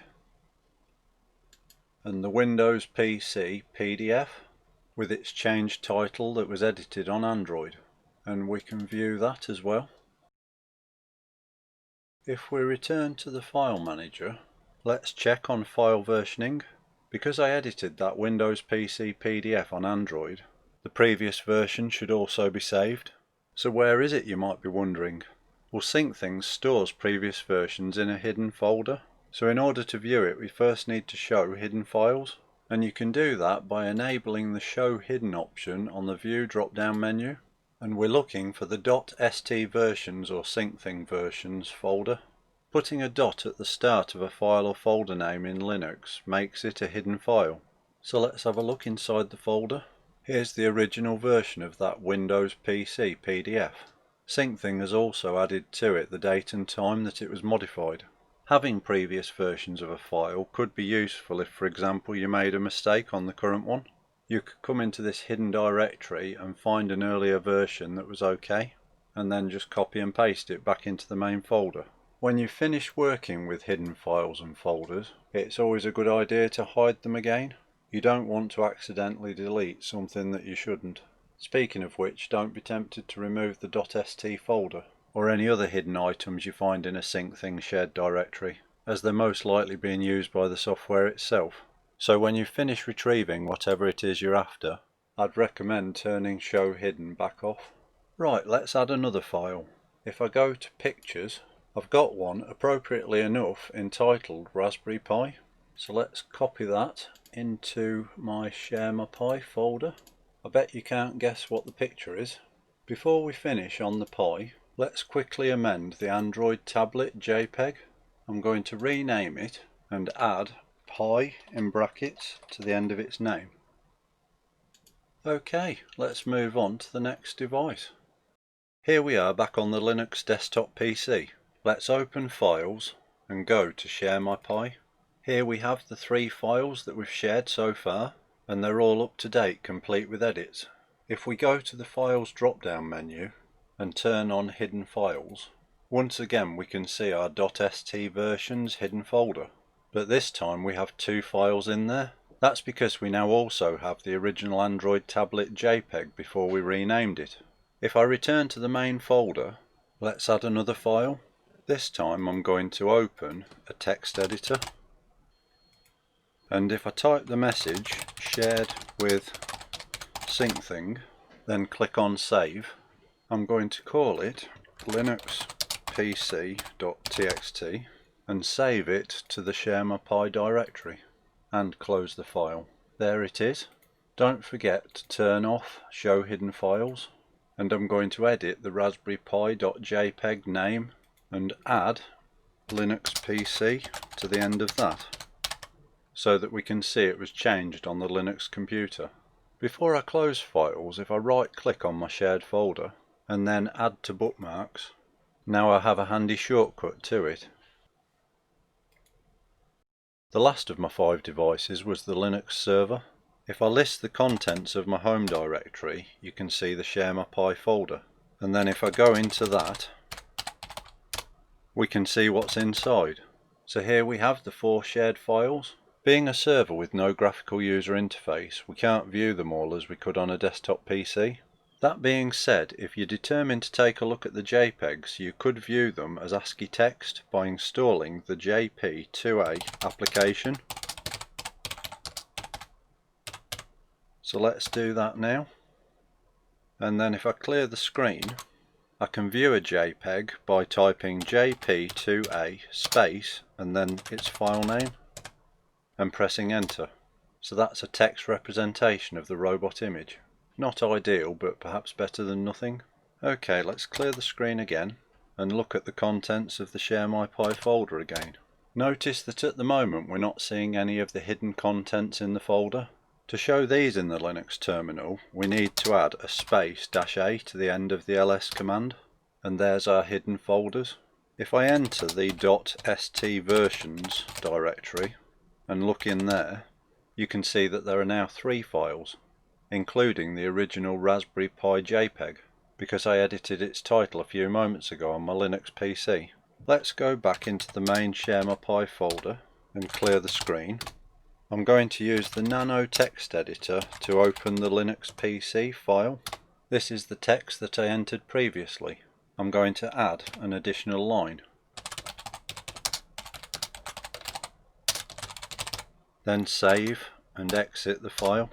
and the Windows PC PDF with its changed title that was edited on Android. And we can view that as well. If we return to the file manager, let's check on file versioning. Because I edited that Windows PC PDF on Android, the previous version should also be saved. So where is it, you might be wondering? Well, Syncthing stores previous versions in a hidden folder. So in order to view it, we first need to show hidden files. And you can do that by enabling the Show Hidden option on the View drop-down menu. And we're looking for the .st versions or Syncthing versions folder. Putting a dot at the start of a file or folder name in Linux makes it a hidden file. So let's have a look inside the folder. Here's the original version of that Windows PC PDF. Syncthing has also added to it the date and time that it was modified. Having previous versions of a file could be useful if, for example, you made a mistake on the current one. You could come into this hidden directory and find an earlier version that was okay, and then just copy and paste it back into the main folder. When you finish working with hidden files and folders, it's always a good idea to hide them again. You don't want to accidentally delete something that you shouldn't. Speaking of which, don't be tempted to remove the .st folder or any other hidden items you find in a Syncthing shared directory, as they're most likely being used by the software itself. So when you finish retrieving whatever it is you're after, I'd recommend turning Show Hidden back off. Right, let's add another file. If I go to Pictures, I've got one appropriately enough entitled Raspberry Pi. So let's copy that into my Share My Pi folder. I bet you can't guess what the picture is. Before we finish on the Pi, let's quickly amend the Android tablet JPEG. I'm going to rename it and add Pi in brackets to the end of its name. Okay, let's move on to the next device. Here we are back on the Linux desktop PC. Let's open Files and go to Share My Pi. Here we have the 3 files that we've shared so far, and they're all up to date, complete with edits. If we go to the Files drop-down menu and turn on Hidden Files, once again we can see our .st versions hidden folder. But this time we have 2 files in there. That's because we now also have the original Android tablet JPEG before we renamed it. If I return to the main folder, let's add another file. This time I'm going to open a text editor. And if I type the message shared with Syncthing, then click on Save, I'm going to call it linuxpc.txt and save it to the Share My Pi directory and close the file. There it is. Don't forget to turn off Show Hidden Files. and I'm going to edit the Raspberry Pi.jpg name and add Linux PC to the end of that, so that we can see it was changed on the Linux computer. Before I close files, if I right click on my shared folder and then add to bookmarks, now I have a handy shortcut to it. The last of my 5 devices was the Linux server. If I list the contents of my home directory, you can see the Share My Pi folder, and then if I go into that, we can see what's inside. So here we have the 4 shared files. Being a server with no graphical user interface, we can't view them all as we could on a desktop PC. That being said, if you're determined to take a look at the JPEGs, you could view them as ASCII text by installing the PuTTY application. So let's do that now. And then if I clear the screen, I can view a JPEG by typing jp2a space and then its file name and pressing enter. So that's a text representation of the robot image. Not ideal, but perhaps better than nothing. Okay, let's clear the screen again and look at the contents of the Share My Pi folder again. Notice that at the moment we're not seeing any of the hidden contents in the folder. To show these in the Linux terminal, we need to add a space -a to the end of the ls command, and there's our hidden folders. If I enter the .stversions directory and look in there, you can see that there are now 3 files, including the original Raspberry Pi JPEG, because I edited its title a few moments ago on my Linux PC. Let's go back into the main Share My Pi folder and clear the screen. I'm going to use the Nano text editor to open the Linux PC file. This is the text that I entered previously. I'm going to add an additional line. Then save and exit the file.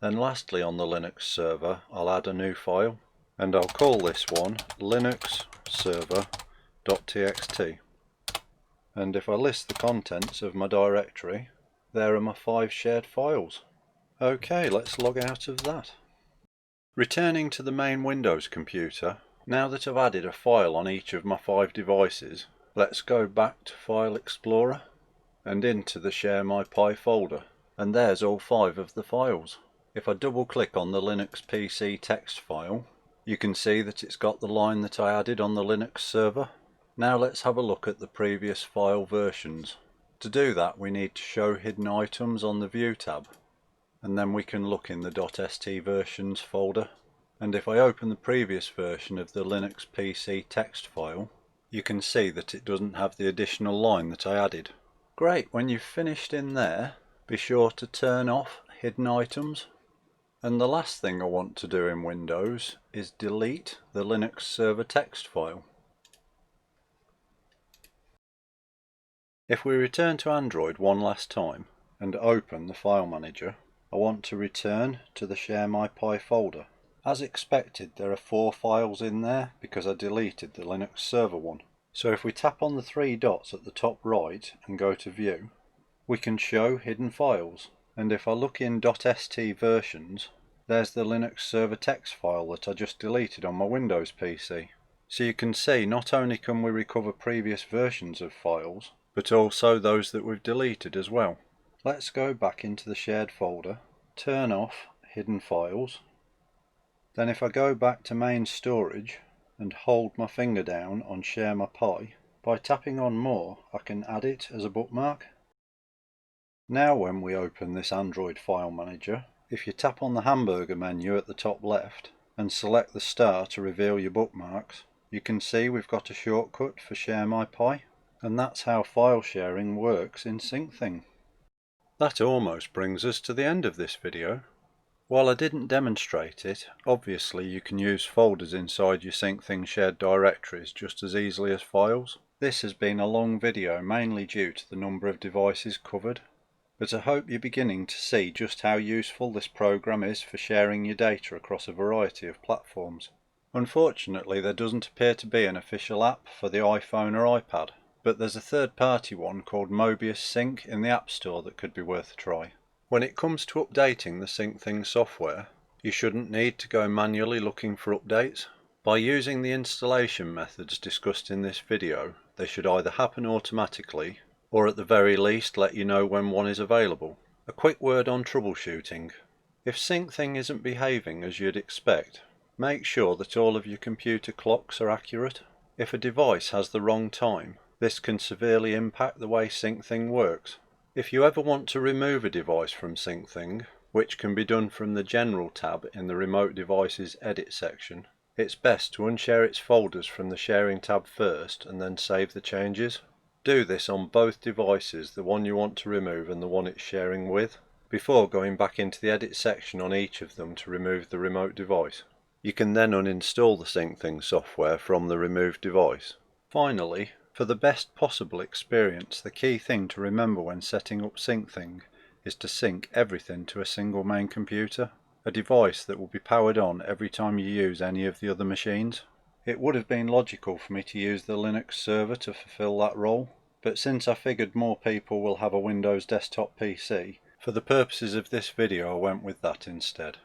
Then lastly on the Linux server I'll add a new file, and I'll call this one Linux server.txt. And if I list the contents of my directory, there are my 5 shared files. Okay, let's log out of that. Returning to the main Windows computer, now that I've added a file on each of my 5 devices, let's go back to File Explorer and into the Share My Pi folder, and there's all 5 of the files. If I double click on the Linux PC text file, you can see that it's got the line that I added on the Linux server. Now let's have a look at the previous file versions. To do that we need to show hidden items on the View tab, and then we can look in the .stversions folder. And if I open the previous version of the Linux PC text file, you can see that it doesn't have the additional line that I added. Great, when you've finished in there, be sure to turn off hidden items. And the last thing I want to do in Windows is delete the Linux server text file. If we return to Android one last time and open the file manager, I want to return to the Share My Pi folder. As expected, there are 4 files in there because I deleted the Linux server one. So if we tap on the 3 dots at the top right and go to View, we can show hidden files. And if I look in .stversions, there's the Linux server text file that I just deleted on my Windows PC. So you can see not only can we recover previous versions of files, but also those that we've deleted as well. Let's go back into the shared folder, turn off hidden files. Then if I go back to main storage and hold my finger down on Share My Pi, by tapping on More I can add it as a bookmark. Now when we open this Android file manager, if you tap on the hamburger menu at the top left and select the star to reveal your bookmarks, you can see we've got a shortcut for Share My Pi, and that's how file sharing works in Syncthing. That almost brings us to the end of this video. While I didn't demonstrate it, obviously you can use folders inside your Syncthing shared directories just as easily as files. This has been a long video mainly due to the number of devices covered, but I hope you're beginning to see just how useful this program is for sharing your data across a variety of platforms. Unfortunately, there doesn't appear to be an official app for the iPhone or iPad, but there's a third-party one called Mobius Sync in the App Store that could be worth a try. When it comes to updating the Syncthing software, You shouldn't need to go manually looking for updates. By using the installation methods discussed in this video, they should either happen automatically or at the very least let you know when one is available. A quick word on troubleshooting. If Syncthing isn't behaving as you'd expect, make sure that all of your computer clocks are accurate. If a device has the wrong time, this can severely impact the way Syncthing works. If you ever want to remove a device from Syncthing, which can be done from the General tab in the Remote Devices Edit section, it's best to unshare its folders from the Sharing tab first and then save the changes. Do this on both devices, the one you want to remove and the one it's sharing with, before going back into the Edit section on each of them to remove the remote device. You can then uninstall the Syncthing software from the removed device. Finally, for the best possible experience, the key thing to remember when setting up Syncthing is to sync everything to a single main computer, a device that will be powered on every time you use any of the other machines. It would have been logical for me to use the Linux server to fulfill that role, but since I figured more people will have a Windows desktop PC, for the purposes of this video I went with that instead.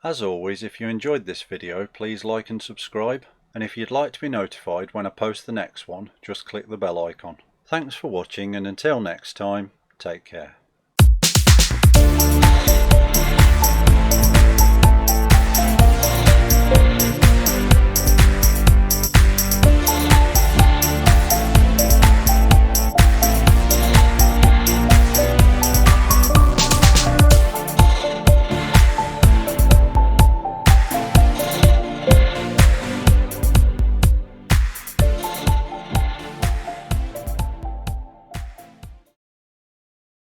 As always, if you enjoyed this video, please like and subscribe, and if you'd like to be notified when I post the next one, just click the bell icon. Thanks for watching, and until next time, take care.